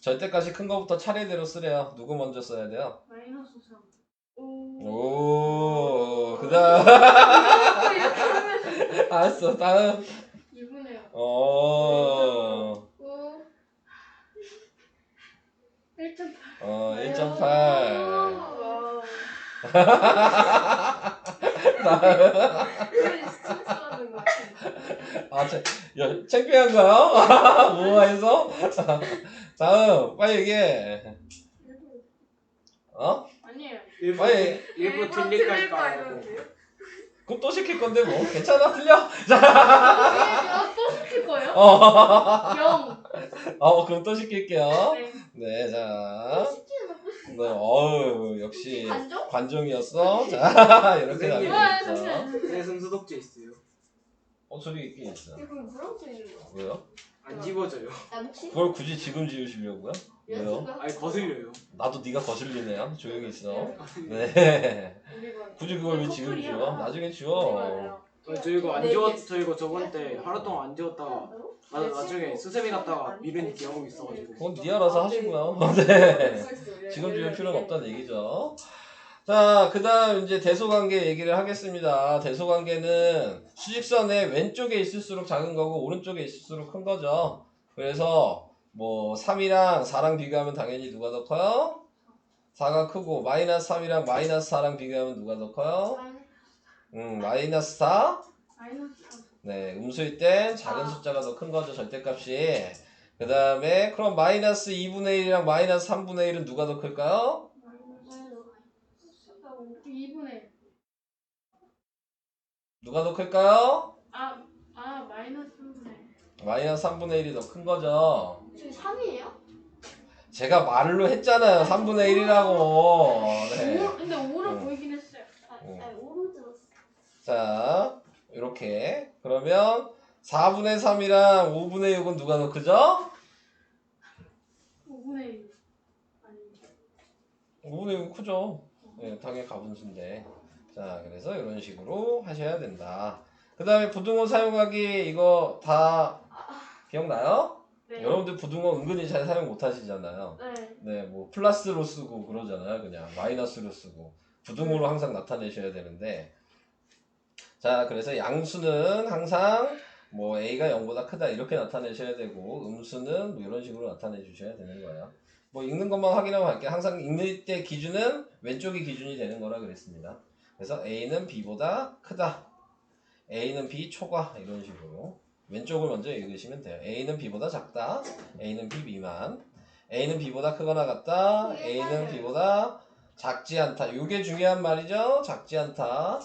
절대값이 큰 거부터 차례대로 쓰래요. 누구 먼저 써야 돼요? 마이너스 3. 오, 그 다음. 이렇게 하면 알았어, 다음. 2분의 0. 9. 1.8. 1.8. 와. 이거 스트레스 받는 거 같아. 아, 창피한가요? 뭐해서? 다음, 빨리 얘기해. 어? 아니에요. 빨리. 일부 일부러 틀릴까 하고. 이러는데요? 그럼 또 시킬 건데 뭐. 괜찮아, 틀려? 또 시킬 거예요? 0. 그럼 또 시킬게요. 네. 네, 자. 시키는 거 네, 어우, 역시 관종? 관종이었어. 자, 이렇게 선생님. 나가겠죠. 잠시만요. 내 승수독제 있어요. 소리 있긴 있어. 이거 뭐라고 써 있는 거야? 왜요? 안 집어져요. 남친? 그걸 굳이 지금 지우시려고요? 왜요? 여자친구야? 아니 거슬려요. 나도 네가 거슬리네요. 조용히 있어. 네. 네. 우리 반. 굳이 그걸 왜 지금 커플이야. 지워? 나중에 우리 지워. 반이에요. 저 이거 안 네 지웠 개. 저 이거 저번 때 하루 동안 안 지웠다가 나중에 수세미 갔다가 미련이 네 기억하고 있어가지고. 그건 네 알아서 하시고요. 네. 지금 지울 필요는 없다는 얘기죠. 자, 그 다음 이제 대소관계 얘기를 하겠습니다. 대소관계는 수직선의 왼쪽에 있을수록 작은 거고 오른쪽에 있을수록 큰 거죠. 그래서 뭐 3이랑 4랑 비교하면 당연히 누가 더 커요? 4가 크고 마이너스 3이랑 마이너스 4랑 비교하면 누가 더 커요? 마이너스 4? 마이너스 3. 네, 음수일 땐 작은 숫자가 더 큰 거죠, 절대값이. 그 다음에 그럼 마이너스 2분의 1이랑 마이너스 3분의 1은 누가 더 클까요? 2분의 1. 누가 더 클까요? 마이너스 3분의 1. 마이너스 3분의 1이 더 큰 거죠. 지금 3이에요? 제가 말로 했잖아요, 3분의 1이라고. 네. 근데 5로 응. 보이긴 했어요. 아니 5로 들었어. 자, 이렇게. 그러면 4분의 3이랑 5분의 6은 누가 더 크죠? 5분의 1. 아니. 5분의 6은 크죠. 네, 당연히 가분수인데. 자, 그래서 이런 식으로 하셔야 된다. 그 다음에 부등호 사용하기 이거 다 기억나요? 네. 여러분들 부등호 은근히 잘 사용 못 하시잖아요. 네. 네, 뭐 플러스로 쓰고 그러잖아요. 그냥 마이너스로 쓰고 부등호로 항상 나타내셔야 되는데, 자, 그래서 양수는 항상 뭐 a가 0보다 크다 이렇게 나타내셔야 되고 음수는 뭐 이런 식으로 나타내 주셔야 되는 거예요. 뭐 읽는 것만 확인하고 갈게요. 항상 읽는 때 기준은 왼쪽이 기준이 되는 거라 그랬습니다. 그래서 a는 b보다 크다, a는 b 초과 이런 식으로 왼쪽을 먼저 읽으시면 돼요. a는 b보다 작다, a는 b 미만, a는 b보다 크거나 같다, a는 b보다 작지 않다. 이게 중요한 말이죠. 작지 않다.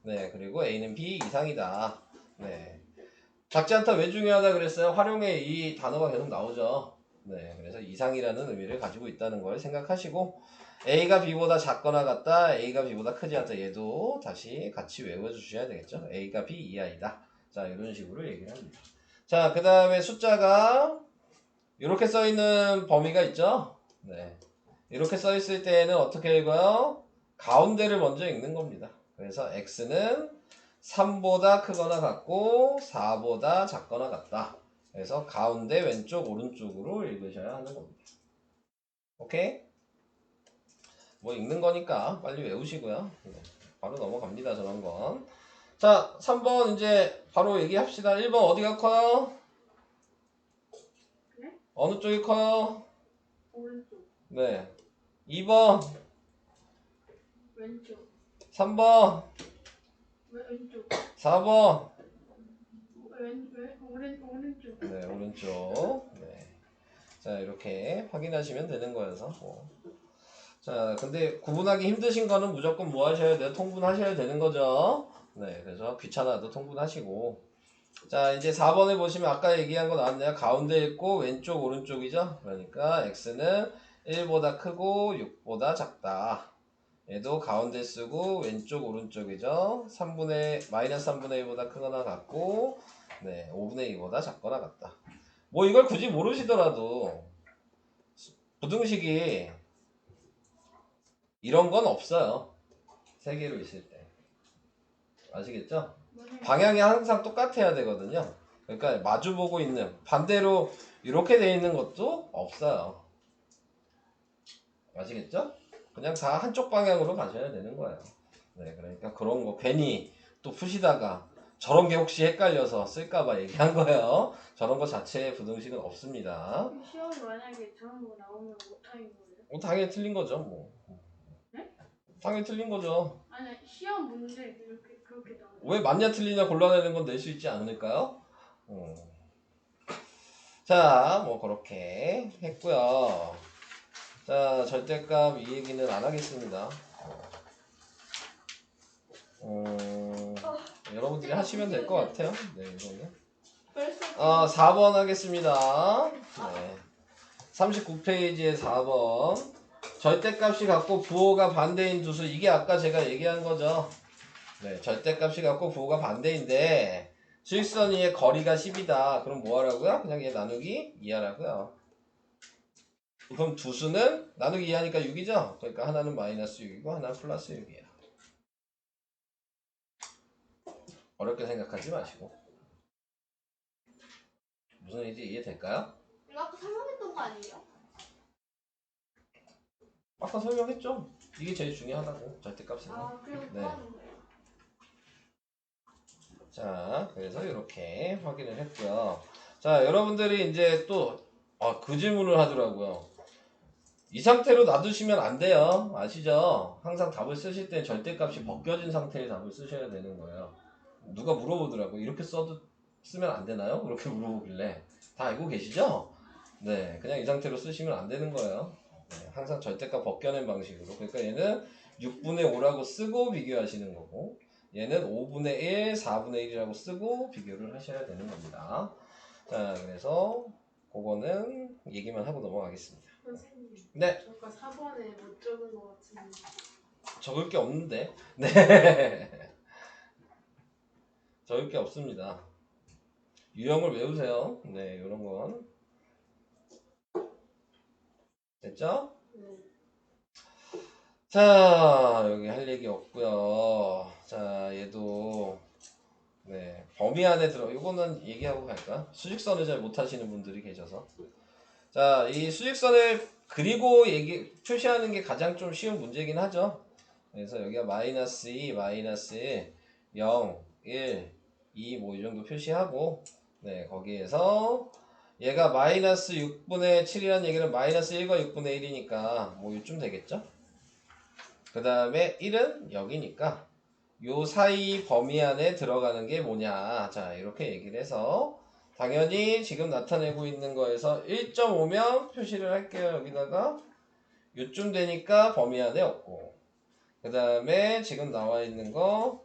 네, 그리고 a는 b 이상이다. 네, 작지 않다 왜 중요하다 그랬어요? 활용에 이 단어가 계속 나오죠. 네, 그래서 이상이라는 의미를 가지고 있다는 걸 생각하시고, a가 b보다 작거나 같다, a가 b보다 크지 않다. 얘도 다시 같이 외워주셔야 되겠죠. a가 b 이하이다. 자, 이런 식으로 얘기를 합니다. 자, 그 다음에 숫자가 이렇게 써있는 범위가 있죠. 네, 이렇게 써있을 때에는 어떻게 읽어요? 가운데를 먼저 읽는 겁니다. 그래서 x는 3보다 크거나 같고 4보다 작거나 같다. 그래서 가운데 왼쪽 오른쪽으로 읽으셔야 하는 겁니다. 오케이? 뭐 읽는 거니까 빨리 외우시고요. 네, 바로 넘어갑니다. 저런 건. 자, 3번 이제 바로 얘기합시다. 1번 어디가 커요? 네? 어느 쪽이 커요? 오른쪽, 네. 2번, 왼쪽, 3번, 왼쪽, 4번. 오른쪽. 네, 오른쪽. 네. 자, 이렇게 확인하시면 되는 거여서. 뭐. 자, 근데 구분하기 힘드신 거는 무조건 뭐 하셔야 돼요? 통분하셔야 되는 거죠. 네, 그래서 귀찮아도 통분하시고. 자, 이제 4번에 보시면 아까 얘기한 거 나왔네요. 가운데 있고 왼쪽 오른쪽이죠. 그러니까 x는 1보다 크고 6보다 작다. 얘도 가운데 쓰고 왼쪽 오른쪽이죠. 마이너스 3분의 1보다 크거나 같고, 네, 5분의 2보다 작거나 같다. 뭐 이걸 굳이 모르시더라도 부등식이 이런 건 없어요. 세 개로 있을 때. 아시겠죠? 방향이 항상 똑같아야 되거든요. 그러니까 마주보고 있는, 반대로 이렇게 돼 있는 것도 없어요. 아시겠죠? 그냥 다 한쪽 방향으로 가셔야 되는 거예요. 네, 그러니까 그런 거 괜히 또 푸시다가 저런 게 혹시 헷갈려서 쓸까봐 얘기한 거예요. 저런 거 자체에 부등식은 없습니다. 시험에 만약에 저런 거 나오면 못하는 거예요? 뭐 당연히 틀린 거죠, 뭐. 네? 당연히 틀린 거죠. 아니 시험 문제 이렇게 그렇게 나와요. 왜 맞냐 틀리냐 골라내는 건 낼 수 있지 않을까요? 자, 뭐 그렇게 했고요. 자, 절대값 이 얘기는 안 하겠습니다. 여러분들이 하시면 될 것 같아요. 네, 이거는. 4번 하겠습니다. 네. 39페이지에 4번. 절대값이 같고 부호가 반대인 두수. 이게 아까 제가 얘기한 거죠. 네, 절대값이 같고 부호가 반대인데 수직선 위의 거리가 10이다. 그럼 뭐 하라고요? 그냥 얘 나누기 2 하라고요. 그럼 두수는 나누기 2 하니까 6이죠? 그러니까 하나는 마이너스 6이고 하나는 플러스 6이에요. 어렵게 생각하지 마시고. 무슨 얘기인지 이해될까요? 이거 아까 설명했던 거 아니에요? 아까 설명했죠? 이게 제일 중요하다고, 절대값은. 그럼 네. 뭐 하는 거예요? 자, 그래서 이렇게 확인을 했고요. 자, 여러분들이 이제 또 그 질문을 하더라고요. 이 상태로 놔두시면 안 돼요. 아시죠? 항상 답을 쓰실 때 절대값이 벗겨진 상태의 답을 쓰셔야 되는 거예요. 누가 물어보더라고요. 이렇게 쓰면 안 되나요? 그렇게 물어보길래. 다 알고 계시죠? 네, 그냥 이 상태로 쓰시면 안 되는 거예요. 네, 항상 절대값 벗겨낸 방식으로. 그러니까 얘는 6분의 5라고 쓰고 비교하시는 거고, 얘는 5분의 1, 4분의 1이라고 쓰고 비교를 하셔야 되는 겁니다. 자, 그래서 그거는 얘기만 하고 넘어가겠습니다. 선생님. 네. 저 아까 4번에 못 적은 거 같은데. 적을 게 없는데. 네. 적을 게 없습니다. 유형을 외우세요. 네, 이런 건. 됐죠? 네. 자, 여기 할 얘기 없고요. 자, 얘도 네, 범위 안에 이거는 얘기하고 갈까? 수직선을 잘 못하시는 분들이 계셔서. 자, 이 수직선을 그리고 표시하는 게 가장 좀 쉬운 문제긴 하죠. 그래서 여기가 마이너스 2, 마이너스 1, 0, 1, 2, 뭐 이 정도 표시하고, 네, 거기에서 얘가 마이너스 6분의 7이라는 얘기는 마이너스 1과 6분의 1이니까 뭐 이쯤 되겠죠? 그 다음에 1은 여기니까 요 사이 범위 안에 들어가는 게 뭐냐. 자, 이렇게 얘기를 해서 당연히 지금 나타내고 있는 거에서 1.5면 표시를 할게요. 여기다가 요쯤 되니까 범위 안에 없고, 그 다음에 지금 나와 있는 거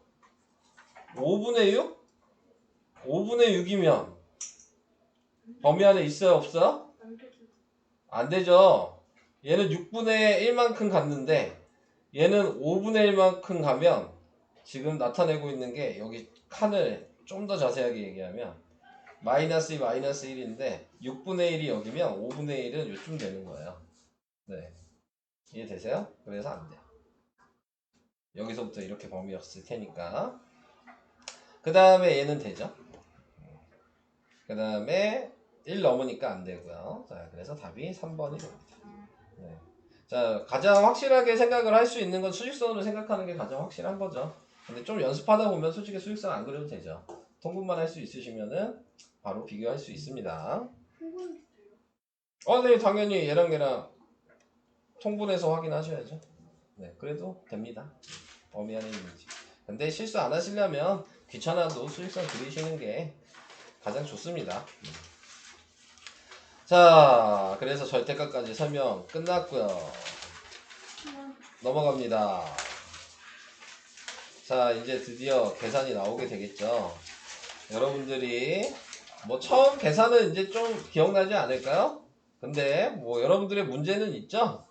5분의 6? 5분의 6이면 범위 안에 있어요? 없어요? 안 되죠. 얘는 6분의 1만큼 갔는데 얘는 5분의 1만큼 가면 지금 나타내고 있는 게 여기 칸을 좀 더 자세하게 얘기하면 마이너스 2, 마이너스 1인데 6분의 1이 여기면 5분의 1은 요쯤 되는 거예요. 네, 이해되세요? 그래서 안 돼요. 여기서부터 이렇게 범위였을 테니까. 그 다음에 얘는 되죠. 그 다음에 1 넘으니까 안 되고요. 자, 그래서 답이 3번이 됩니다. 네. 자, 가장 확실하게 생각을 할 수 있는 건 수직선으로 생각하는 게 가장 확실한 거죠. 근데 좀 연습하다 보면 솔직히 수직선 안 그려도 되죠. 통분만 할 수 있으시면은 바로 비교할 수 있습니다. 통분도 돼요? 네, 당연히 얘랑 통분해서 확인하셔야죠. 네, 그래도 됩니다. 범위 안에 있는지. 근데 실수 안 하시려면 귀찮아도 수직선 그리시는 게 가장 좋습니다. 자, 그래서 절대값까지 설명 끝났고요. 넘어갑니다. 자, 이제 드디어 계산이 나오게 되겠죠. 여러분들이 뭐 처음 계산은 이제 좀 기억나지 않을까요? 근데 뭐 여러분들의 문제는 있죠?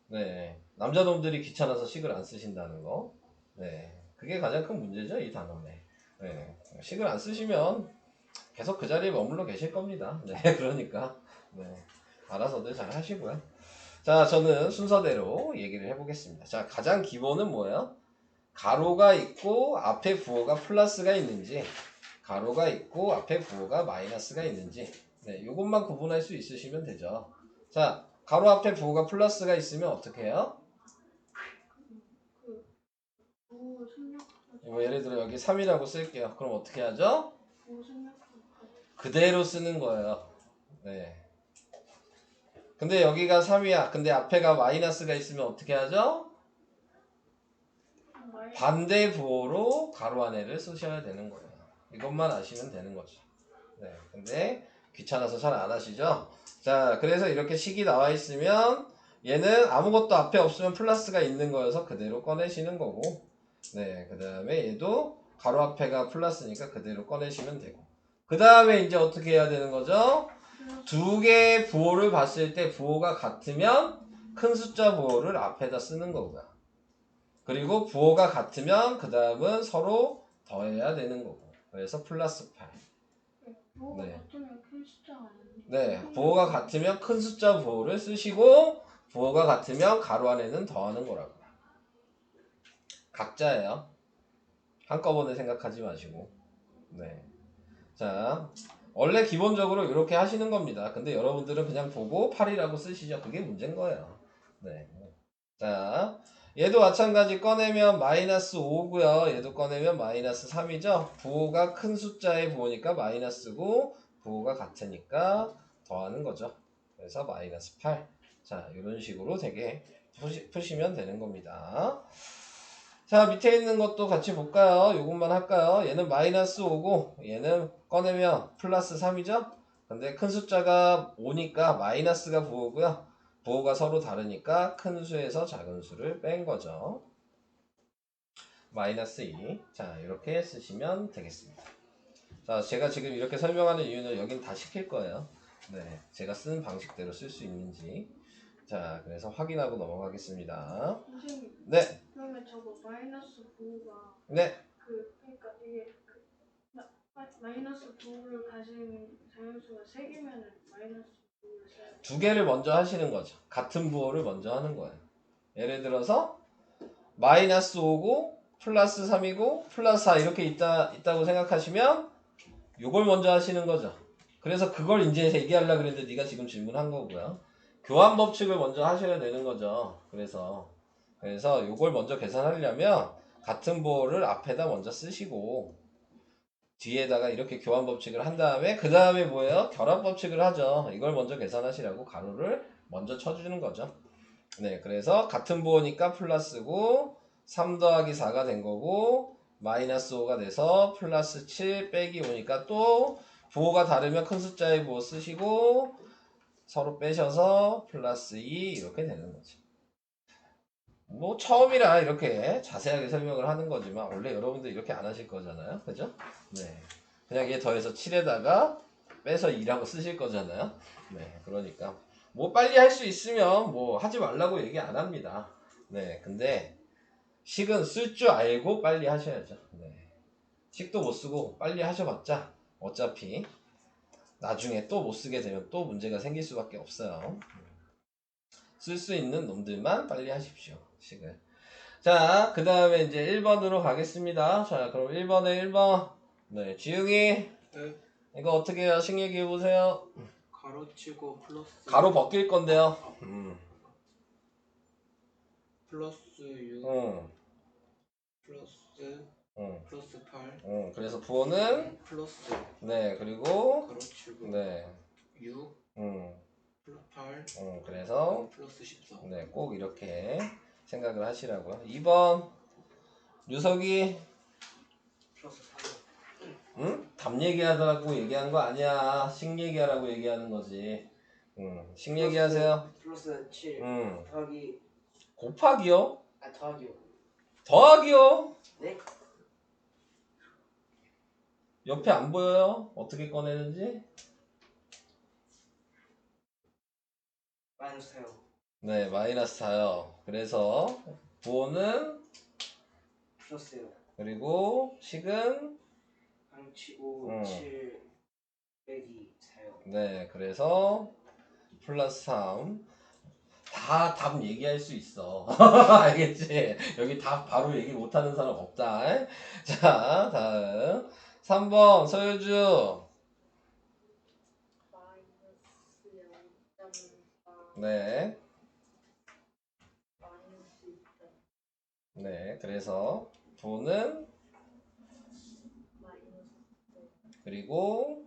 네. 남자놈들이 귀찮아서 식을 안 쓰신다는 거. 네. 그게 가장 큰 문제죠, 이 단원에. 네. 식을 안 쓰시면 계속 그 자리에 머물러 계실 겁니다. 네. 그러니까. 네. 알아서들 잘 하시고요. 자, 저는 순서대로 얘기를 해보겠습니다. 자, 가장 기본은 뭐예요? 가로가 있고 앞에 부호가 플러스가 있는지, 가로가 있고 앞에 부호가 마이너스가 있는지, 네, 요것만 구분할 수 있으시면 되죠. 자, 가로 앞에 부호가 플러스가 있으면 어떻게 해요? 부호 생략. 뭐 예를 들어 여기 3이라고 쓸게요. 그럼 어떻게 하죠? 부호 생략. 그대로 쓰는 거예요. 네. 근데 여기가 3이야. 근데 앞에가 마이너스가 있으면 어떻게 하죠? 반대 부호로 가로 안에를 쓰셔야 되는 거예요. 이것만 아시면 되는 거죠. 네. 근데 귀찮아서 잘 안 하시죠? 자, 그래서 이렇게 식이 나와 있으면 얘는 아무것도 앞에 없으면 플러스가 있는 거여서 그대로 꺼내시는 거고, 네. 그 다음에 얘도 가로 앞에가 플러스니까 그대로 꺼내시면 되고, 그 다음에 이제 어떻게 해야 되는 거죠? 두 개의 부호를 봤을 때 부호가 같으면 큰 숫자 부호를 앞에다 쓰는 거고요. 그리고 부호가 같으면 그 다음은 서로 더해야 되는 거고. 그래서 플러스 8. 부호가 네. 같으면 큰 숫자가 아닌데. 네, 부호가 같으면 큰 숫자 부호를 쓰시고 부호가 같으면 가로 안에는 더하는 거라고요. 각자예요. 한꺼번에 생각하지 마시고. 네. 자, 원래 기본적으로 이렇게 하시는 겁니다. 근데 여러분들은 그냥 보고 8이라고 쓰시죠. 그게 문제인 거예요. 네. 자, 얘도 마찬가지 꺼내면 마이너스 5고요. 얘도 꺼내면 마이너스 3이죠. 부호가 큰 숫자의 부호니까 마이너스고 부호가 같으니까 더하는 거죠. 그래서 마이너스 8. 자, 이런 식으로 되게 푸시면 되는 겁니다. 자, 밑에 있는 것도 같이 볼까요? 요것만 할까요? 얘는 마이너스 5고 얘는 꺼내면 플러스 3이죠? 근데 큰 숫자가 5니까 마이너스가 부호고요. 부호가 서로 다르니까 큰 수에서 작은 수를 뺀 거죠. 마이너스 2. 자, 이렇게 쓰시면 되겠습니다. 자, 제가 지금 이렇게 설명하는 이유는 여긴 다 시킬 거예요. 네, 제가 쓴 방식대로 쓸 수 있는지. 자, 그래서 확인하고 넘어가겠습니다. 선생님. 네. 그러면 저거 마이너스 부호가 네. 그러니까 이게 마이너스 부호를 가진 자연수가 3개면은 마이너스 부호를 써야 돼. 2개를 먼저 하시는 거죠. 같은 부호를 먼저 하는 거예요. 예를 들어서 마이너스 5고 플러스 3이고 플러스 4 이렇게 있다고 생각하시면 요걸 먼저 하시는 거죠. 그래서 그걸 이제 얘기하려고 그랬는데 네가 지금 질문한 거고요. 교환 법칙을 먼저 하셔야 되는 거죠. 그래서 요걸 먼저 계산하려면 같은 부호를 앞에다 먼저 쓰시고 뒤에다가 이렇게 교환 법칙을 한 다음에 그 다음에 뭐예요? 결합 법칙을 하죠. 이걸 먼저 계산하시라고 가로를 먼저 쳐주는 거죠. 네, 그래서 같은 부호니까 플러스고 3 더하기 4가 된 거고 마이너스 5가 돼서 플러스 7 빼기 5니까 또 부호가 다르면 큰 숫자의 부호 쓰시고 서로 빼셔서 플러스 2 이렇게 되는 거죠. 뭐 처음이라 이렇게 자세하게 설명을 하는 거지만 원래 여러분들 이렇게 안 하실 거잖아요. 그죠? 네. 그냥 얘 더해서 7에다가 빼서 2라고 쓰실 거잖아요. 네. 그러니까 뭐 빨리 할 수 있으면 뭐 하지 말라고 얘기 안 합니다. 네. 근데 식은 쓸 줄 알고 빨리 하셔야죠. 네. 식도 못 쓰고 빨리 하셔봤자 어차피 나중에 또 못 쓰게 되면 또 문제가 생길 수밖에 없어요. 쓸 수 있는 놈들만 빨리 하십시오. 식을. 자, 그 다음에 이제 1번으로 가겠습니다. 자, 그럼 1번에 1번. 네, 지웅이 네. 이거 어떻게 해요? 식 얘기해 보세요. 가로치고 플러스 가로 벗길 건데요. 플러스 6 플러스 플러스 8 그래서 부호는 플러스 네, 그리고 가로치고 네, 6 플러스 8 그래서 플러스 14 네, 꼭 이렇게 생각을 하시라고요. 2번 유석이 플러스 4 응? 답 얘기하라고 얘기한 거 아니야. 식 얘기하라고 얘기하는 거지. 식 얘기하세요. 플러스 7 더하기 곱하기요? 더하기요. 더하기요? 네? 옆에 안 보여요? 어떻게 꺼내는지? 마이너스 4요. 네, 마이너스 4요. 그래서 부호는 플러스요. 그리고 식은 가로치고 7 빼기 4요. 네, 그래서 플러스 3. 다 답 얘기할 수 있어. 알겠지? 여기 답 바로 얘기 못하는 사람 없다. 자, 다음 3번 서유주. 마이너스 0.4 네, 마이너스 2점 네, 그래서 부호는 마이너스 그리고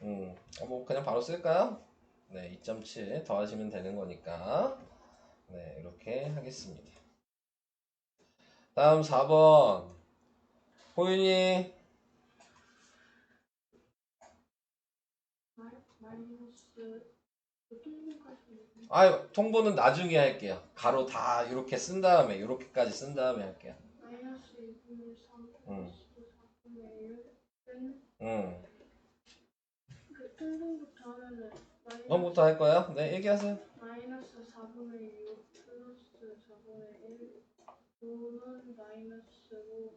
2.9 뭐 그냥 바로 쓸까요? 네, 2.7 더하시면 되는 거니까 네, 이렇게 하겠습니다. 다음 4번 호윤이. 마이너스 통분까지. 아유, 통보는 나중에 할게요. 가로 다 이렇게 쓴 다음에 이렇게까지 쓴 다음에 할게요. 마이너스 2분의 3 응. 플러스 4분의 1 빼는 응. 그 통분부터 하면은 처음부터 할 거야? 네, 얘기하세요. 마이너스 4분의 6 플러스 4분의 1 5는 마이너스 5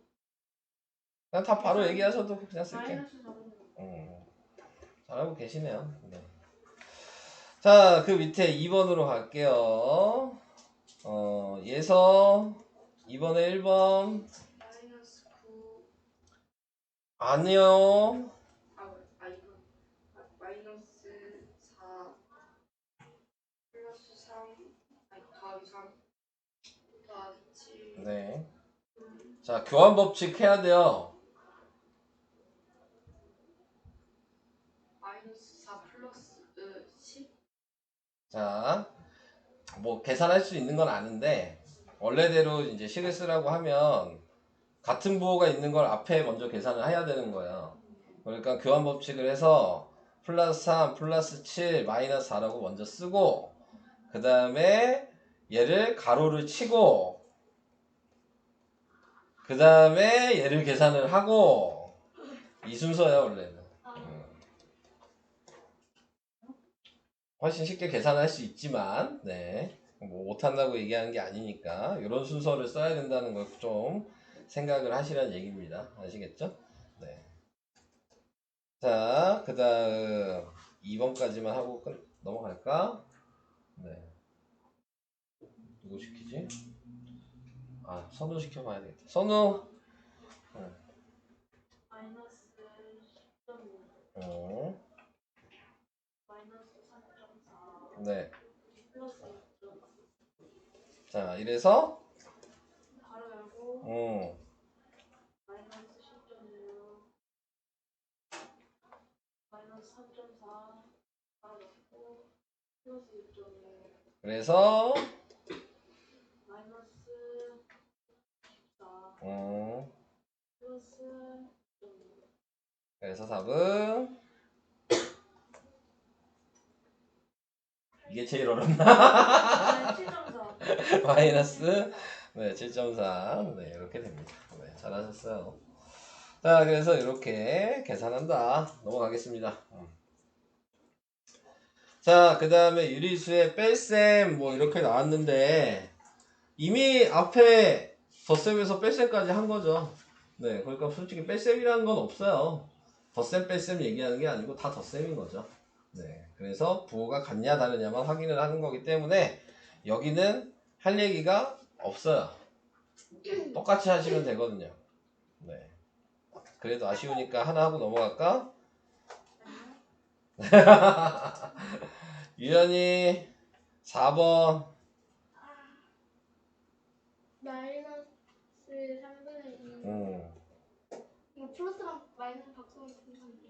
그냥 다 바로 얘기하셔도 그냥 쓸게. 마이너스 4분의 5 잘하고 계시네요. 네. 자, 그 밑에 2번으로 갈게요. 예서 2번에 1번. 마이너스 9 아니요. 이거 마이너스 4 플러스 3 더하기 3 더하기 7 네. 자, 교환 법칙 해야 돼요. 마이너스 4 플러스 10 자, 뭐 계산할 수 있는 건 아는데 원래대로 이제 식을 쓰라고 하면 같은 부호가 있는 걸 앞에 먼저 계산을 해야 되는 거예요. 그러니까 교환 법칙을 해서 플러스 3 플러스 7 마이너스 4라고 먼저 쓰고 그 다음에 얘를 가로를 치고 그 다음에 얘를 계산을 하고 이 순서야 원래는. 훨씬 쉽게 계산할 수 있지만 네. 뭐 못한다고 얘기하는 게 아니니까 이런 순서를 써야 된다는 걸 좀 생각을 하시라는 얘기입니다. 아시겠죠? 네. 자, 그 다음 2번까지만 하고 넘어갈까? 네. 누구 시키지? 아, 선우 시켜봐야 되겠다. 선우! 마이너스 10.5 어, 마이너스 3.4 네. 플러스 6점 자, 이래서 바로 열고 마이너스 10.6 마이너스 3.4 바로 넣고 플러스 6.5 그래서 마이너스 14 플러스 6.5 그래서 답은 이게 제일 어렵나? 7.4 마이너스 네, 7.4 네, 이렇게 됩니다. 네, 잘하셨어요. 자, 그래서 이렇게 계산한다. 넘어가겠습니다. 자, 그 다음에 유리수의 뺄셈 뭐 이렇게 나왔는데 이미 앞에 덧셈에서 뺄셈까지 한 거죠. 네, 그러니까 솔직히 뺄셈이라는 건 없어요. 덧셈 뺄셈 얘기하는 게 아니고 다 덧셈인 거죠. 네, 그래서 부호가 같냐 다르냐만 확인을 하는 거기 때문에 여기는 할 얘기가 없어요. 똑같이 하시면 되거든요. 네. 그래도 아쉬우니까 하나 하고 넘어갈까? 유연이 4번. 마이너스 3분의 2. 이거 플러스랑 마이너스 바꾸면 된다는데.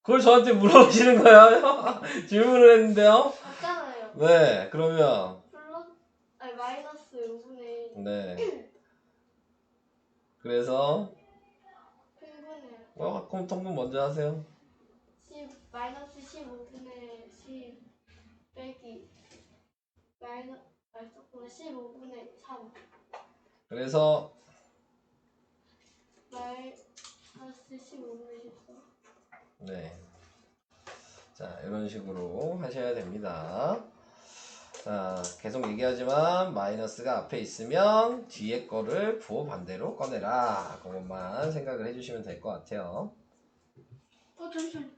그걸 저한테 물어보시는 거예요? 질문을 했는데요. 맞잖아요. 네, 그러면 아니 마이너스 5분의 네. 그래서 팽분의 그럼 통분 먼저 하세요. 10 마이너스 15분의 10 빼기 마이너스 15분의 3 그래서 마이너스 15분의 14. 네. 자, 이런 식으로 하셔야 됩니다. 자, 계속 얘기하지만 마이너스가 앞에 있으면 뒤에 거를 부호 반대로 꺼내라. 그것만 생각을 해주시면 될 것 같아요. 잠시만.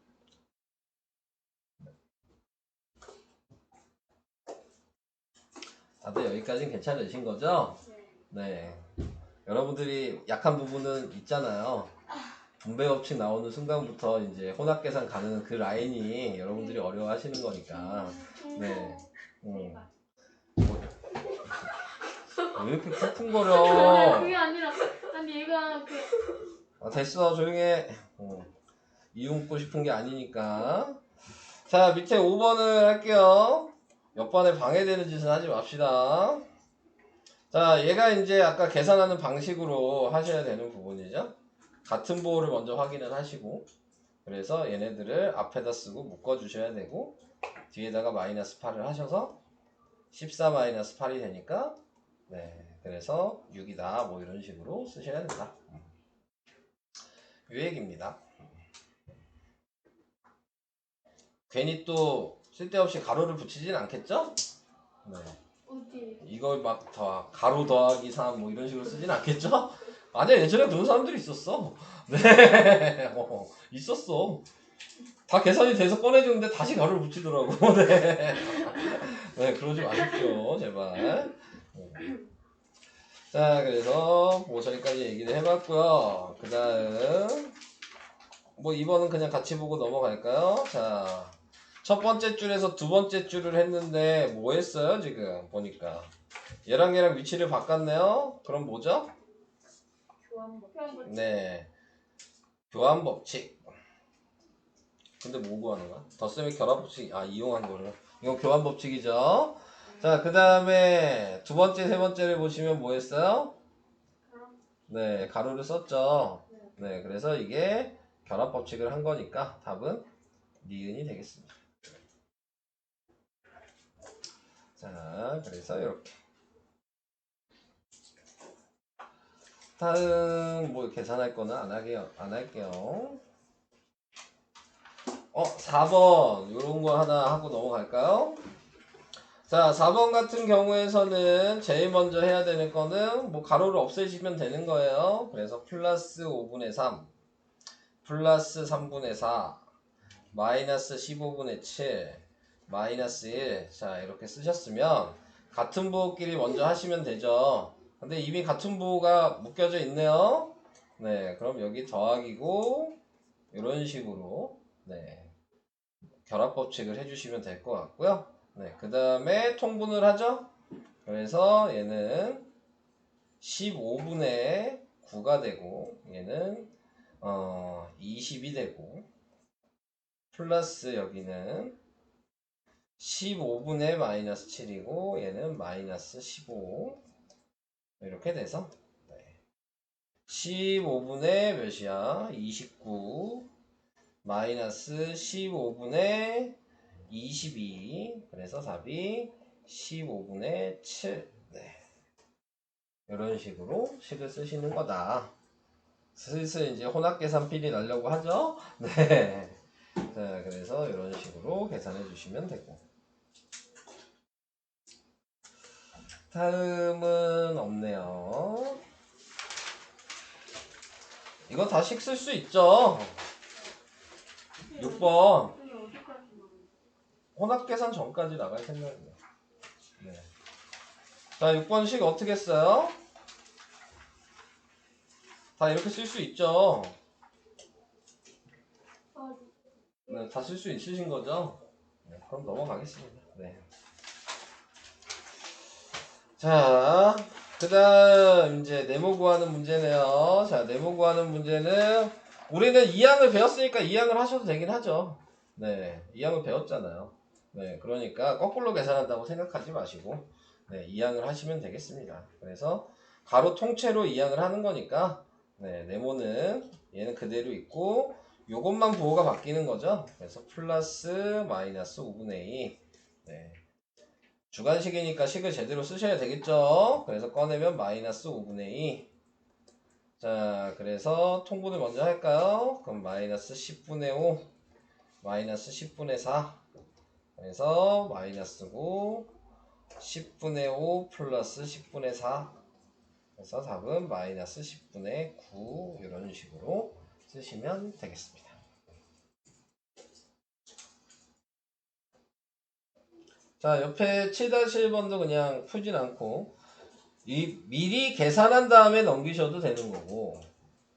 다들 여기까지는 괜찮으신 거죠? 네. 여러분들이 약한 부분은 있잖아요. 분배 법칙 나오는 순간부터 이제 혼합계산 가는 그 라인이 여러분들이 어려워하시는 거니까. 네. 왜 이렇게 아니 쿵쿵거려? 그게 아니라 아니 얘가 됐어, 조용해. 이유 묻고 싶은 게 아니니까. 자, 밑에 5번을 할게요. 옆반에 방해되는 짓은 하지 맙시다. 자, 얘가 이제 아까 계산하는 방식으로 하셔야 되는 부분이죠. 같은 보호를 먼저 확인을 하시고, 그래서 얘네들을 앞에다 쓰고 묶어주셔야 되고, 뒤에다가 마이너스 8을 하셔서 14 마이너스 8이 되니까, 네, 그래서 6이다. 뭐 이런 식으로 쓰셔야 된다. 요 얘기입니다. 괜히 또 쓸데없이 가로를 붙이진 않겠죠? 네. 어디? 이걸 막 더 가로 더하기 3 뭐 이런 식으로 쓰진 않겠죠? 아니야, 예전에 그런 사람들이 있었어. 네, 있었어. 다 계산이 돼서 꺼내주는데 다시 가로를 붙이더라고. 네, 네, 그러지 마십시오, 제발. 자, 그래서 뭐 저기까지 얘기를 해봤고요. 그 다음 뭐 2번은 그냥 같이 보고 넘어갈까요? 자, 첫 번째 줄에서 두 번째 줄을 했는데 뭐 했어요 지금 보니까 얘랑 얘랑 위치를 바꿨네요. 그럼 뭐죠? 교환법. 네, 교환 법칙. 근데 뭐 구하는 거야? 덧셈의 결합 법칙. 이용한 거를. 이건 교환 법칙이죠. 자, 그 다음에 두 번째 세 번째를 보시면 뭐 했어요? 네, 가로를 썼죠. 네, 그래서 이게 결합 법칙을 한 거니까 답은 니은이 되겠습니다. 자, 그래서 이렇게. 다음 뭐 계산할 거는 안 할게요. 4번 요런 거 하나 하고 넘어갈까요? 자, 4번 같은 경우에서는 제일 먼저 해야 되는 거는 뭐 가로를 없애시면 되는 거예요. 그래서 플러스 5분의 3 플러스 3분의 4 마이너스 15분의 7 마이너스 1. 자, 이렇게 쓰셨으면 같은 부호끼리 먼저 하시면 되죠. 근데 이미 같은 부호가 묶여져 있네요. 네, 그럼 여기 더하기고 이런 식으로 네, 결합 법칙을 해주시면 될 것 같고요. 네, 그 다음에 통분을 하죠. 그래서 얘는 15분의 9가 되고 얘는 20이 되고 플러스 여기는 15분의 마이너스 7이고 얘는 마이너스 15 이렇게 돼서 15분의 몇이야? 29 마이너스 15분의 22 그래서 답이 15분의 7 네. 이런 식으로 식을 쓰시는 거다. 슬슬 이제 혼합계산 필이 나려고 하죠? 네. 자, 그래서 이런 식으로 계산해 주시면 되고. 다음은 없네요. 이거 다 식 쓸 수 있죠? 6번. 혼합계산 전까지 나갈 생각이에요. 네. 자, 6번 식 어떻게 써요? 다 이렇게 쓸 수 있죠. 아, 네, 다 쓸 수 있으신 거죠? 네, 그럼 넘어가겠습니다. 네. 자, 그 다음 이제 네모 구하는 문제네요. 자, 네모 구하는 문제는 우리는 2항을 배웠으니까 2항을 하셔도 되긴 하죠. 네, 2항을 배웠잖아요. 네, 그러니까 거꾸로 계산한다고 생각하지 마시고 네, 2항을 하시면 되겠습니다. 그래서 가로 통째로 2항을 하는 거니까 네, 네모는 얘는 그대로 있고 요것만 부호가 바뀌는 거죠. 그래서 플러스 마이너스 5분의 2. 네. 주간식이니까 식을 제대로 쓰셔야 되겠죠. 그래서 꺼내면 마이너스 5분의 2. 자, 그래서 통분을 먼저 할까요? 그럼 마이너스 10분의 5, 마이너스 10분의 4. 그래서 마이너스 9, 10분의 5 플러스 10분의 4. 그래서 답은 마이너스 10분의 9 이런 식으로 쓰시면 되겠습니다. 자, 옆에 7-1번도 그냥 풀진 않고 미리 계산한 다음에 넘기셔도 되는 거고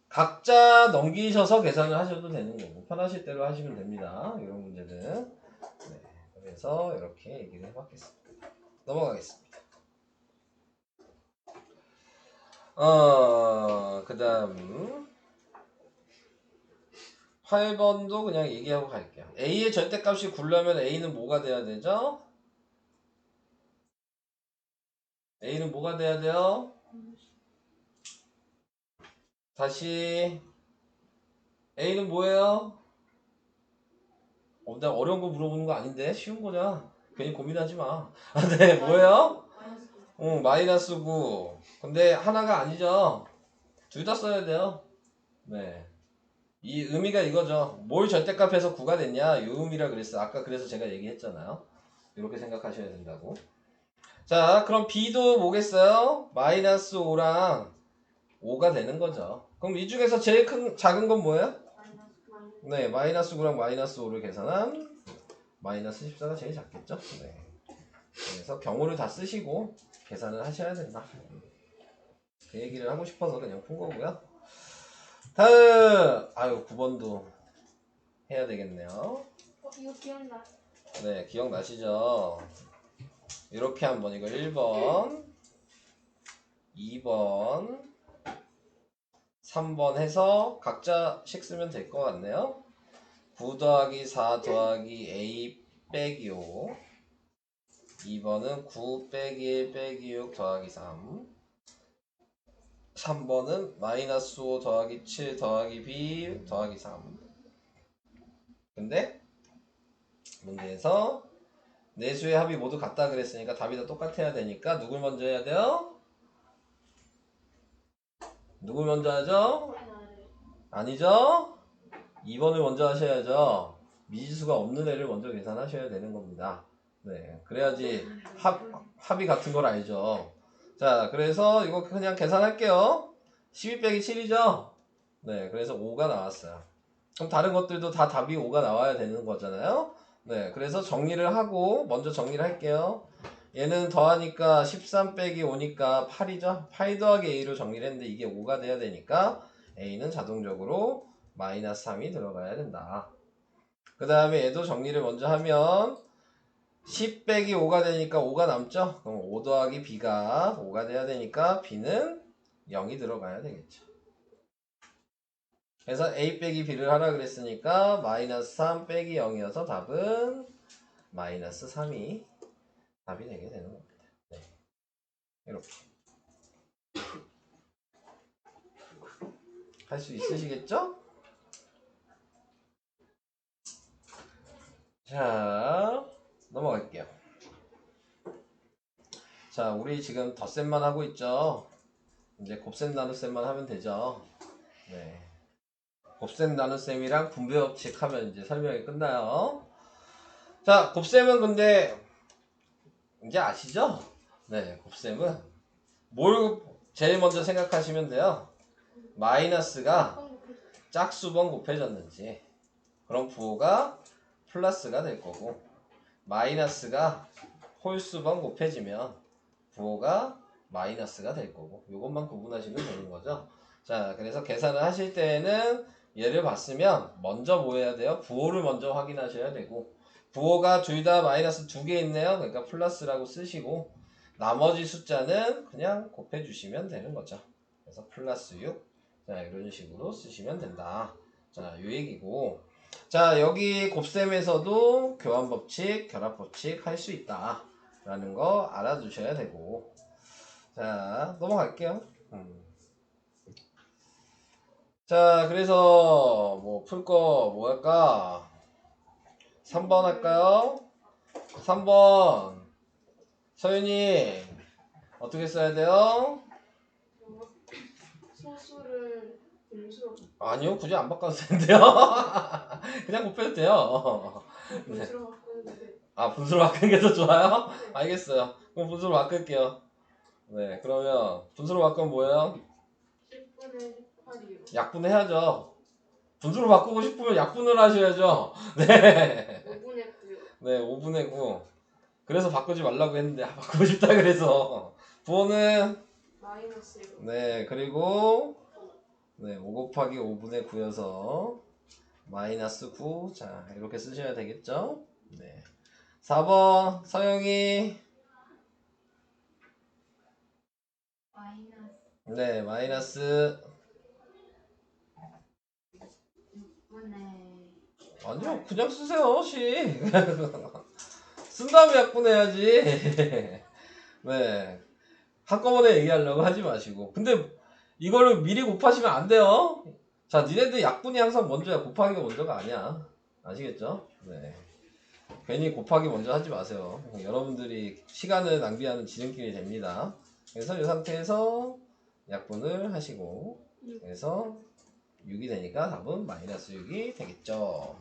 각자 넘기셔서 계산을 하셔도 되는 거고 편하실 대로 하시면 됩니다. 이런 문제는 네, 그래서 이렇게 얘기를 해봤겠습니다. 넘어가겠습니다. 그 다음 8번도 그냥 얘기하고 갈게요. A의 절대값이 굴려면 A는 뭐가 돼야 되죠? A는 뭐가 돼야 돼요? 다시 A는 뭐예요? 나 어려운 거 물어보는 거 아닌데 쉬운 거냐? 괜히 고민하지 마. 네, 뭐예요? 마이너스 9. 근데 하나가 아니죠. 둘 다 써야 돼요. 네. 이 의미가 이거죠. 뭘 절대값에서 9가 됐냐? 이 의미라 그랬어. 아까 그래서 제가 얘기했잖아요. 이렇게 생각하셔야 된다고. 자, 그럼 B도 뭐겠어요? 마이너스 5랑 5가 되는 거죠. 그럼 이 중에서 제일 작은 건 뭐예요? 네, 마이너스 9랑 마이너스 5를 계산한 마이너스 14가 제일 작겠죠? 네. 그래서 경우를 다 쓰시고 계산을 하셔야 된다. 그 얘기를 하고 싶어서 그냥 푼 거고요. 다음, 9번도 해야 되겠네요. 이거 기억나. 네, 기억나시죠? 이렇게 한번 이거 1번, 2번, 3번 해서 각자씩 쓰면 될 것 같네요. 9 더하기 4 더하기 A 빼기 5. 2번은 9 빼기 1 빼기 6 더하기 3. 3번은 마이너스 5 더하기 7 더하기 B 더하기 3. 근데 문제에서 내수의 합이 모두 같다 그랬으니까 답이 다 똑같아야 되니까 누굴 먼저 해야 돼요? 누굴 먼저 하죠? 아니죠? 2번을 먼저 하셔야죠. 미지수가 없는 애를 먼저 계산하셔야 되는 겁니다. 네, 그래야지 합이 같은 걸 알죠. 자, 그래서 이거 그냥 계산할게요. 12 빼기 7이죠? 네, 그래서 5가 나왔어요. 그럼 다른 것들도 다 답이 5가 나와야 되는 거잖아요. 네, 그래서 정리를 하고 먼저 정리를 할게요. 얘는 더하니까 13 빼기 5니까 8이죠. 8 더하기 A로 정리를 했는데 이게 5가 돼야 되니까 A는 자동적으로 마이너스 3이 들어가야 된다. 그 다음에 얘도 정리를 먼저 하면 10 빼기 5가 되니까 5가 남죠. 그럼 5 더하기 B가 5가 돼야 되니까 B는 0이 들어가야 되겠죠. 그래서 A 빼기 B를 하라 그랬으니까 마이너스 3 빼기 0이어서 답은 마이너스 3이 답이 되게 되는 겁니다. 네. 이렇게 할 수 있으시겠죠? 자, 넘어갈게요. 자, 우리 지금 덧셈만 하고 있죠. 이제 곱셈 나눗셈만 하면 되죠. 네. 곱셈 나눗셈이랑 분배 법칙 하면 이제 설명이 끝나요. 자, 곱셈은 근데 이제 아시죠? 네, 곱셈은 뭘 제일 먼저 생각하시면 돼요. 마이너스가 짝수번 곱해졌는지 그럼 부호가 플러스가 될 거고 마이너스가 홀수번 곱해지면 부호가 마이너스가 될 거고 이것만 구분하시면 되는 거죠. 자, 그래서 계산을 하실 때에는 얘를 봤으면 먼저 뭐 해야 돼요? 부호를 먼저 확인하셔야 되고, 부호가 둘 다 마이너스 2개 있네요. 그러니까 플러스라고 쓰시고, 나머지 숫자는 그냥 곱해주시면 되는 거죠. 그래서 플러스 6. 자, 이런 식으로 쓰시면 된다. 자, 요 얘기고. 자, 여기 곱셈에서도 교환법칙, 결합법칙 할 수 있다. 라는 거 알아두셔야 되고. 자, 넘어갈게요. 자, 그래서 뭐 풀 거 뭐 할까? 3번 할까요? 3번. 서윤이 어떻게 써야 돼요? 소수를 분수로 아니요, 굳이 안 바꿔도 되는데요. 그냥 곱해도 돼요. 분수로 바꾸는데 아, 분수로 바꾸는 게 더 좋아요? 알겠어요. 그럼 분수로 바꿀게요. 네, 그러면 분수로 바꾸면 뭐예요? 10분의 18이요. 약분해야죠. 분수로 바꾸고 싶으면 약분을 하셔야죠. 네. 5분의 9요. 네, 5분의 9. 그래서 바꾸지 말라고 했는데, 바꾸고 싶다 그래서. 부호는, 마이너스 1. 네, 그리고, 네, 5 곱하기 5분의 9여서, 마이너스 9. 자, 이렇게 쓰셔야 되겠죠? 네. 4번, 서영이. 마이너스 네, 마이너스. 6분의 아니요, 그냥 쓰세요, 시. 쓴 다음에 약분해야지. 네. 한꺼번에 얘기하려고 하지 마시고. 근데 이거를 미리 곱하시면 안 돼요. 자, 니네들 약분이 항상 먼저야. 곱하기가 먼저가 아니야. 아시겠죠? 네. 괜히 곱하기 먼저 하지 마세요. 여러분들이 시간을 낭비하는 지름길이 됩니다. 그래서 이 상태에서 약분을 하시고, 그래서 6이 되니까 답은 마이너스 6이 되겠죠.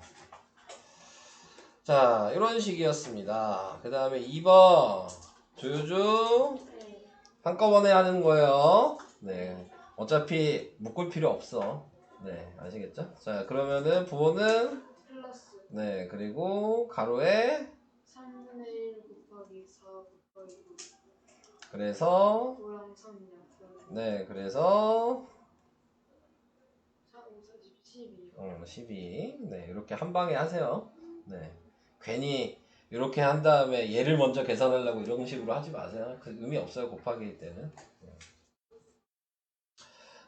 자, 이런 식이었습니다. 그 다음에 2번. 조효주. 한꺼번에 하는 거예요. 네. 어차피 묶을 필요 없어. 네. 아시겠죠? 자, 그러면은 부호는, 플러스 네. 그리고 가로에, 3분의 1 곱하기 4 곱하기 6 그래서, 5랑 3 약분 네. 그래서, 4, 5, 40, 12요. 12. 네. 이렇게 한 방에 하세요. 네. 괜히 이렇게 한 다음에 얘를 먼저 계산하려고 이런 식으로 하지 마세요. 그 의미 없어요. 곱하기일 때는.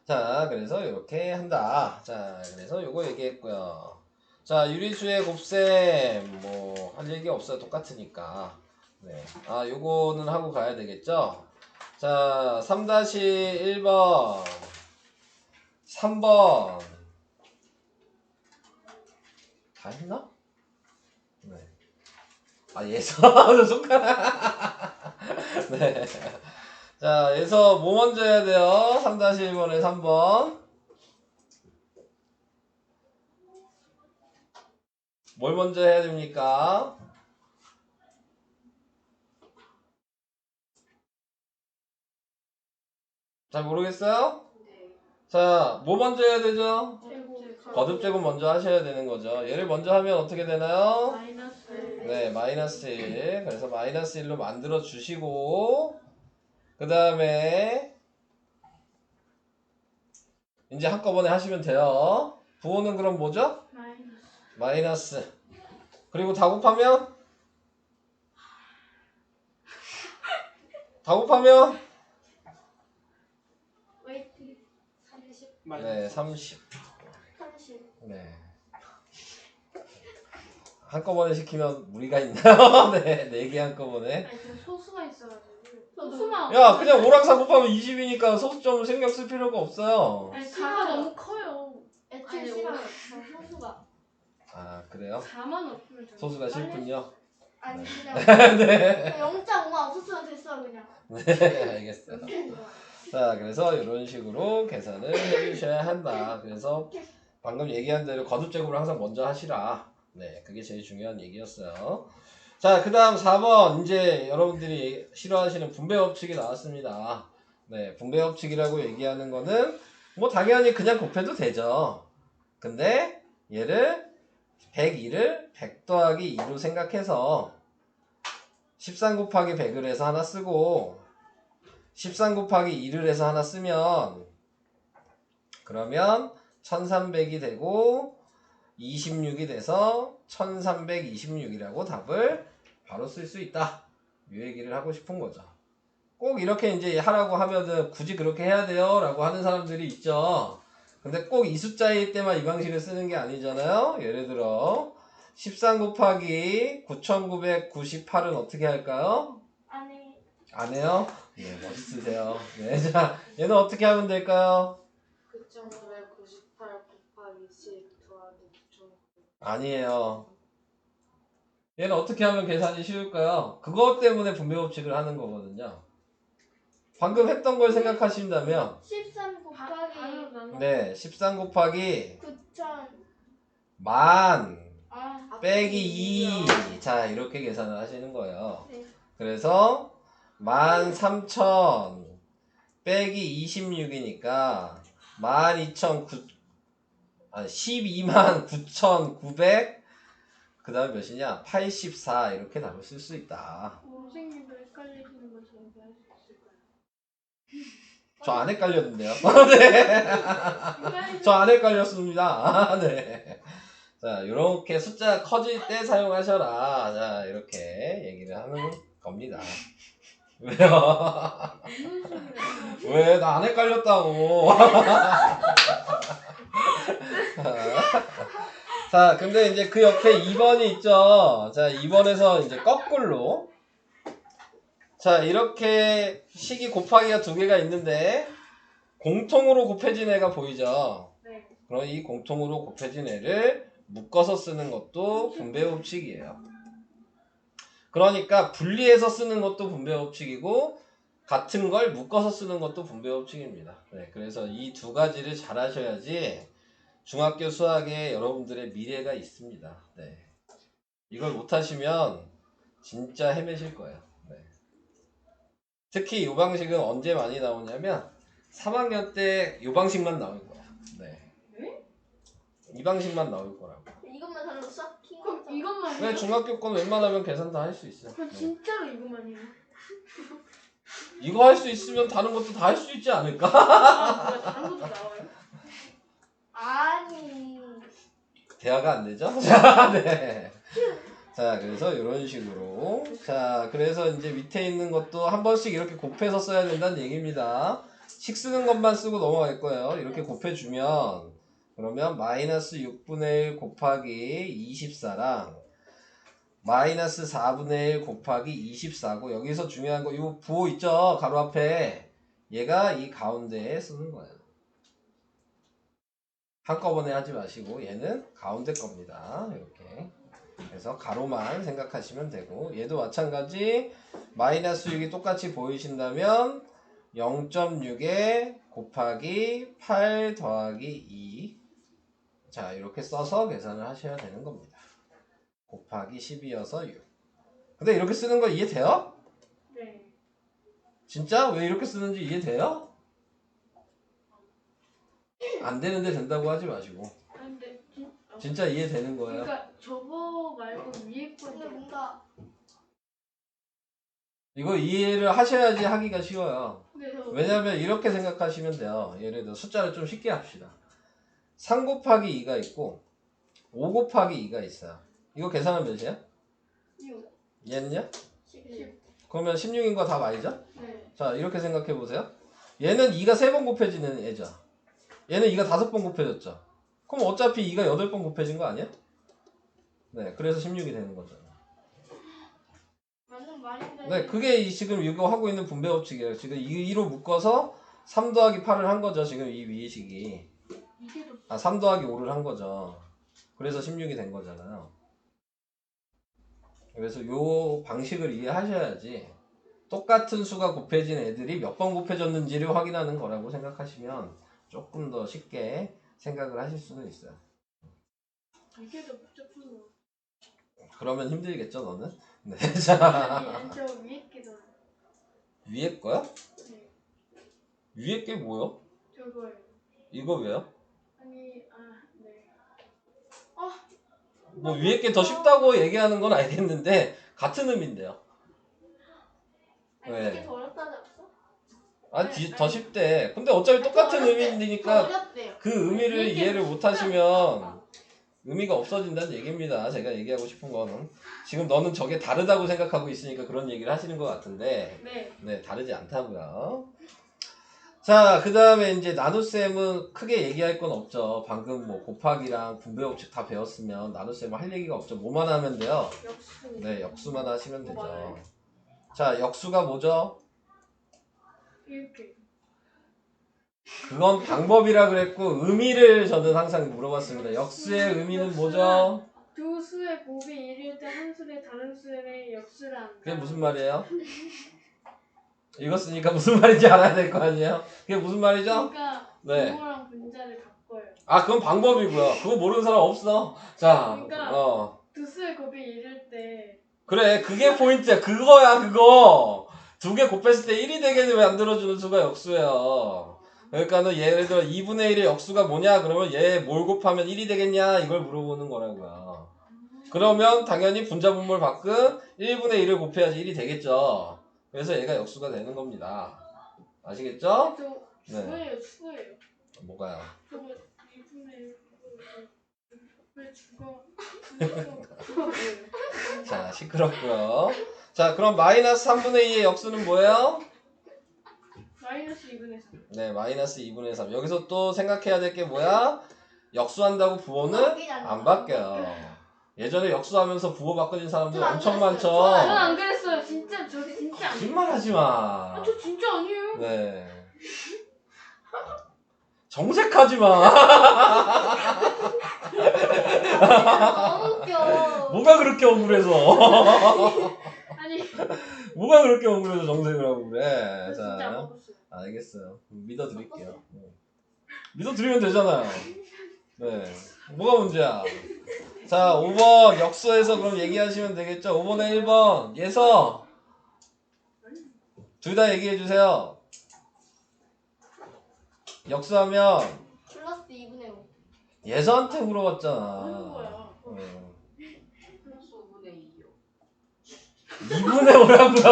자, 그래서 이렇게 한다. 자, 그래서 요거 얘기했고요. 자, 유리수의 곱셈 뭐 할 얘기 없어요. 똑같으니까. 네. 아, 요거는 하고 가야 되겠죠? 자, 3-1번 3번 다 했나? 네. 아, 얘서 손가락. 네. 자, 얘서 뭐 먼저 해야 돼요? 3-1번에 3번. 뭘 먼저 해야 됩니까? 잘 모르겠어요? 네. 자, 뭐 먼저 해야 되죠? 제곱. 거듭 제곱 먼저 하셔야 되는 거죠. 얘를 먼저 하면 어떻게 되나요? 마이너스. 네, 마이너스 1. 그래서 마이너스 1로 만들어 주시고, 그 다음에, 이제 한꺼번에 하시면 돼요. 부호는 그럼 뭐죠? 마이너스. 마이너스. 그리고 다 곱하면? 다 곱하면? 웨이트 30. 네, 30. 30. 네. 한꺼번에 시키면 무리가 있나요? 네, 4개 한꺼번에. 아니 저 소수가 있어가지고. 저도. 소수만. 야, 그냥 5랑 4 곱하면 20이니까 소수점을 신경 쓸 필요가 없어요. 아니 싫어요. 가가 너무 커요. 애초에 아니, 싫어요. 저 소수가 아, 그래요? 4만 없으면 저 소수가 싫군요. 아니 그냥 네. 0.5만 없었으면 됐어 그냥. 네, 알겠어요. 자, 그래서 이런 식으로 계산을 해주셔야 한다. 그래서 방금 얘기한 대로 거듭 제곱을 항상 먼저 하시라. 네, 그게 제일 중요한 얘기였어요. 자, 그 다음 4번. 이제 여러분들이 싫어하시는 분배 법칙이 나왔습니다. 네, 분배 법칙이라고 얘기하는 거는 뭐 당연히 그냥 곱해도 되죠. 근데 얘를 102를 100 더하기 2로 생각해서 13 곱하기 100을 해서 하나 쓰고 13 곱하기 2를 해서 하나 쓰면 그러면 1300이 되고 26이 돼서 1326이라고 답을 바로 쓸 수 있다. 이 얘기를 하고 싶은 거죠. 꼭 이렇게 이제 하라고 하면은 굳이 그렇게 해야 돼요 라고 하는 사람들이 있죠. 근데 꼭 이 숫자일 때만 이 방식을 쓰는 게 아니잖아요. 예를 들어 13 곱하기 9998은 어떻게 할까요? 아니 안 해요? 네, 멋있으세요. 네, 자, 얘는 어떻게 하면 될까요? 9,998 곱하기 10 더하기 9,900. 아니에요. 얘는 어떻게 하면 계산이 쉬울까요? 그것 때문에 분배법칙을 하는 거거든요. 방금 했던 걸 생각하신다면 13 곱하기 네, 13 곱하기 9,000 만 아 빼기 2. 자, 이렇게 계산을 하시는 거예요. 네. 그래서 13,000 빼기 26이니까 129,900 그 다음에 몇이냐? 84 이렇게 답을 쓸 수 있다. 선생님도 헷갈리시는 거 저한테 할 수 있을까요? 저 안 헷갈렸는데요. 네. 저 안 헷갈렸습니다. 네. 자, 이렇게 숫자 커질 때 사용하셔라. 자, 이렇게 얘기를 하는 겁니다. 왜요? 왜? 나 안 헷갈렸다고. 자, 근데 이제 그 옆에 2번이 있죠. 자, 2번에서 이제 거꾸로. 자, 이렇게 식이 곱하기가 두 개가 있는데, 공통으로 곱해진 애가 보이죠? 네. 그럼 이 공통으로 곱해진 애를 묶어서 쓰는 것도 분배법칙이에요. 그러니까 분리해서 쓰는 것도 분배법칙이고, 같은 걸 묶어서 쓰는 것도 분배법칙입니다. 네, 그래서 이 두 가지를 잘 하셔야지 중학교 수학에 여러분들의 미래가 있습니다. 네. 이걸 못하시면 진짜 헤매실 거예요. 네. 특히 이 방식은 언제 많이 나오냐면 3학년 때 이 방식만 나올 거야. 네. 이 방식만 나올 거라고. 이것만 달랐어? 그럼 이것만이요? 네, 중학교 건 웬만하면 계산 다 할 수 있어요. 그럼 네. 진짜로 이것만이요? 이거 할 수 있으면 다른 것도 다 할 수 있지 않을까? 아 뭐야 다른 것도 나와요? 아니 대화가 안 되죠? 자, 네. 자, 그래서 이런 식으로. 자, 그래서 이제 밑에 있는 것도 한 번씩 이렇게 곱해서 써야 된다는 얘기입니다. 식 쓰는 것만 쓰고 넘어갈 거예요. 이렇게 곱해주면, 그러면 마이너스 6분의 1 곱하기 24랑 마이너스 4분의 1 곱하기 24고, 여기서 중요한 거, 이 부호 있죠? 가로 앞에. 얘가 이 가운데에 쓰는 거예요. 한꺼번에 하지 마시고 얘는 가운데 겁니다. 이렇게. 그래서 가로만 생각하시면 되고 얘도 마찬가지 마이너스 6이 똑같이 보이신다면 0.6에 곱하기 8 더하기 2 자 이렇게 써서 계산을 하셔야 되는 겁니다. 곱하기 10이어서 6 근데 이렇게 쓰는 거 이해돼요? 네. 진짜? 왜 이렇게 쓰는지 이해돼요? 안 되는데 된다고 하지 마시고 아니 근데 진짜 이해되는 거예요. 그러니까 저거 말고 위에 거 근데 뭔가 이거 이해를 하셔야지 하기가 쉬워요. 근데 저 왜냐면 이렇게 생각하시면 돼요. 예를 들어 숫자를 좀 쉽게 합시다. 3 곱하기 2가 있고 5 곱하기 2가 있어요. 이거 계산하면 몇이야? 6 얘는요? 10 그러면 16인 거 다 말이죠? 네. 자 이렇게 생각해 보세요. 얘는 2가 3번 곱해지는 애죠. 얘는 2가 5번 곱해졌죠. 그럼 어차피 2가 8번 곱해진 거 아니야? 네, 그래서 16이 되는 거죠. 맞는 말인데 네, 그게 지금 이거 하고 있는 분배법칙이에요. 지금 2로 묶어서 3 더하기 8을 한 거죠. 지금 이 위의 식이. 이게 더 3 더하기 5를 한 거죠. 그래서 16이 된 거잖아요. 그래서 요 방식을 이해하셔야지 똑같은 수가 곱해진 애들이 몇 번 곱해졌는지를 확인하는 거라고 생각하시면 조금 더 쉽게 생각을 하실 수는 있어요. 이게 더 복잡한 거 그러면 힘들겠죠, 너는? 네, 자. 아니 저 위에 게 더 위에 거야? 네. 위에 게 뭐요? 저거예요 이거 왜요? 아니 네 뭐 위에 게 더 쉽다고 얘기하는 건 알겠는데 같은 의미인데요. 아니 왜? 이게 더 어렵다지 않았어? 더 쉽대. 근데 어차피 똑같은 더 의미니까 어렵대요 그 의미를 이해를 못하시면 의미가 없어진다는 얘기입니다. 제가 얘기하고 싶은 거는 지금 너는 저게 다르다고 생각하고 있으니까 그런 얘기를 하시는 것 같은데 네, 다르지 않다고요. 자, 그 다음에 이제 나눗셈은 크게 얘기할 건 없죠. 방금 뭐 곱하기랑 분배법칙 다 배웠으면 나눗셈은 할 얘기가 없죠. 뭐만 하면 돼요? 역수. 네, 역수만 하시면 되죠. 자, 역수가 뭐죠? 이렇게. 그건 방법이라 그랬고 의미를 저는 항상 물어봤습니다. 역수의 의미는 뭐죠? 두 수의 곱이 1일 때 한 수의 다른 수의 역수를 한다. 그게 무슨 말이에요? 읽었으니까 무슨 말인지 알아야 될 거 아니에요? 그게 무슨 말이죠? 그러니까 네. 분모랑 분자를 바꿔요. 아, 그건 방법이고요. 그거 모르는 사람 없어. 자, 그러니까 두 수의 곱이 1일 때 그래, 그게 포인트야. 그거야, 그거. 두 개 곱했을 때 1이 되게 만들어주는 수가 역수예요. 그러니까는 예를 들어 2분의 1의 역수가 뭐냐? 그러면 얘 뭘 곱하면 1이 되겠냐? 이걸 물어보는 거라고요. 그러면 당연히 분자 분모를 바꾼 1분의 1을 곱해야지 1이 되겠죠. 그래서 얘가 역수가 되는 겁니다. 아시겠죠? 저 수예요. 뭐가요? 저거 2분의 1 왜 죽어? 자, 시끄럽고요. 자, 그럼 마이너스 3분의 2의 역수는 뭐예요? 마이너스 2분의 3. 네, 마이너스 2분의 3. 여기서 또 생각해야 될 게 뭐야? 역수한다고 부호는 안 바뀌어요. 예전에 역수하면서 부호 바꿔진 사람들 엄청 많죠? 전 안 그랬어요. 진짜 저 진짜 안. 거짓말 하지 마. 저 진짜 아니에요. 네. 정색하지 마. 너무 웃겨. 뭐가 그렇게 억울해서. 아니 뭐가 그렇게 억울해서 정색을 하고 그래. 저 진짜 안 자, 먹었어요. 알겠어요. 믿어드릴게요. 믿어드리면 되잖아요. 네. 뭐가 문제야? 자, 5번 역수에서 그럼 얘기하시면 되겠죠? 5번에 1번 예서 둘 다 얘기해주세요. 역수하면 플러스 2분의 5. 예서한테 하는 물어봤잖아. 거야. 플러스 5분의 2요. 2분의 5라고요.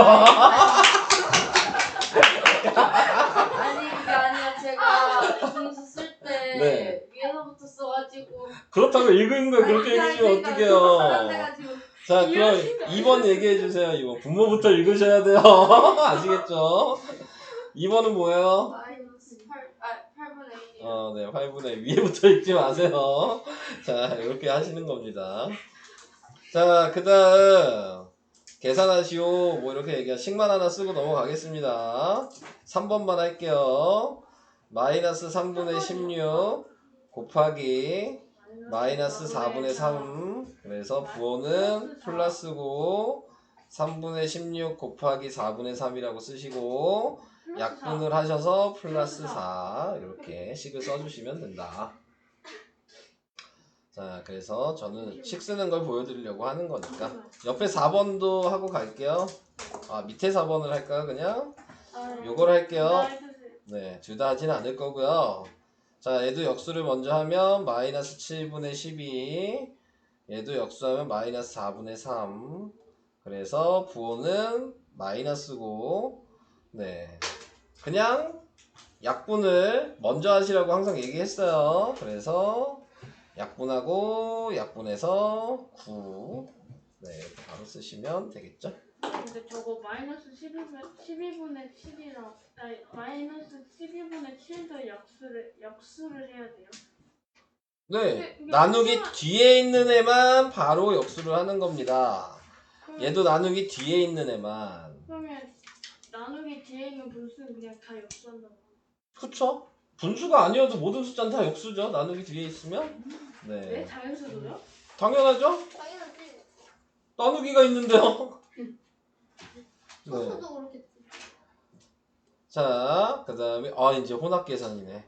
아니 그게 아니라 제가 분수 쓸 때 네. 위에서부터 써가지고 그렇다고 읽은 걸 그렇게 읽으시면 어떡해요. 해가지고 자, 그럼 2번 얘기해주세요. 2번 부모부터 읽으셔야 돼요. 아시겠죠? 2번은 뭐예요? 마이너스 8분의 1이요. 네, 8분의 위에부터 읽지 마세요. 자, 이렇게 하시는 겁니다. 자, 그 다음 계산하시오. 뭐 이렇게 얘기한 식만 하나 쓰고 넘어가겠습니다. 3번만 할게요. 마이너스 3분의 16 곱하기 마이너스 4분의 3. 그래서 부호는 플러스고 3분의 16 곱하기 4분의 3이라고 쓰시고 약분을 하셔서 플러스 4 이렇게 식을 써주시면 된다. 자, 그래서 저는 식 쓰는 걸 보여드리려고 하는 거니까 옆에 4번도 하고 갈게요. 아, 밑에 4번을 할까요? 그냥 요걸 할게요. 네, 둘 다 하지는 않을 거고요. 자, 얘도 역수를 먼저 하면 마이너스 7분의 12. 얘도 역수하면 마이너스 4분의 3. 그래서 부호는 마이너스고, 네, 그냥 약분을 먼저 하시라고 항상 얘기했어요. 그래서 약분하고 약분해서 9. 네, 이렇게 바로 쓰시면 되겠죠? 근데 저거 마이너스 12분의 7이랑 아니 마이너스 12분의 7도 역수를 해야 돼요. 네, 근데 나누기 하지만- 뒤에 있는 애만 바로 역수를 하는 겁니다. 얘도 나누기 뒤에 있는 애만. 그러면 나누기 뒤에 있는 분수는 그냥 다 역수한다고. 그쵸? 분수가 아니어도 모든 숫자는 다 역수죠. 나누기 뒤에 있으면. 네? 네, 자연수도요? 당연하죠? 당연하지. 나누기가 있는데요. 네. 소수도 그렇겠지. 자, 그 다음에 이제 혼합 계산이네.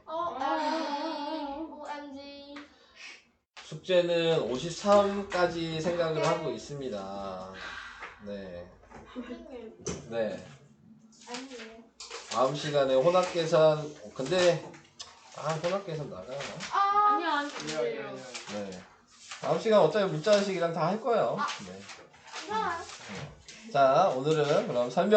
OMG. 숙제는 53까지 생각을 하고 있습니다. 네. 선생님. 네. 아니에요. 다음 시간에 혼합 계산. 근데 혼합 계산 나가나? 아니야 아니에요. 네. 다음 시간 어차피 문자식이랑 다 할 거예요. 네. 괜찮아요. 자, 오늘은 그럼 설명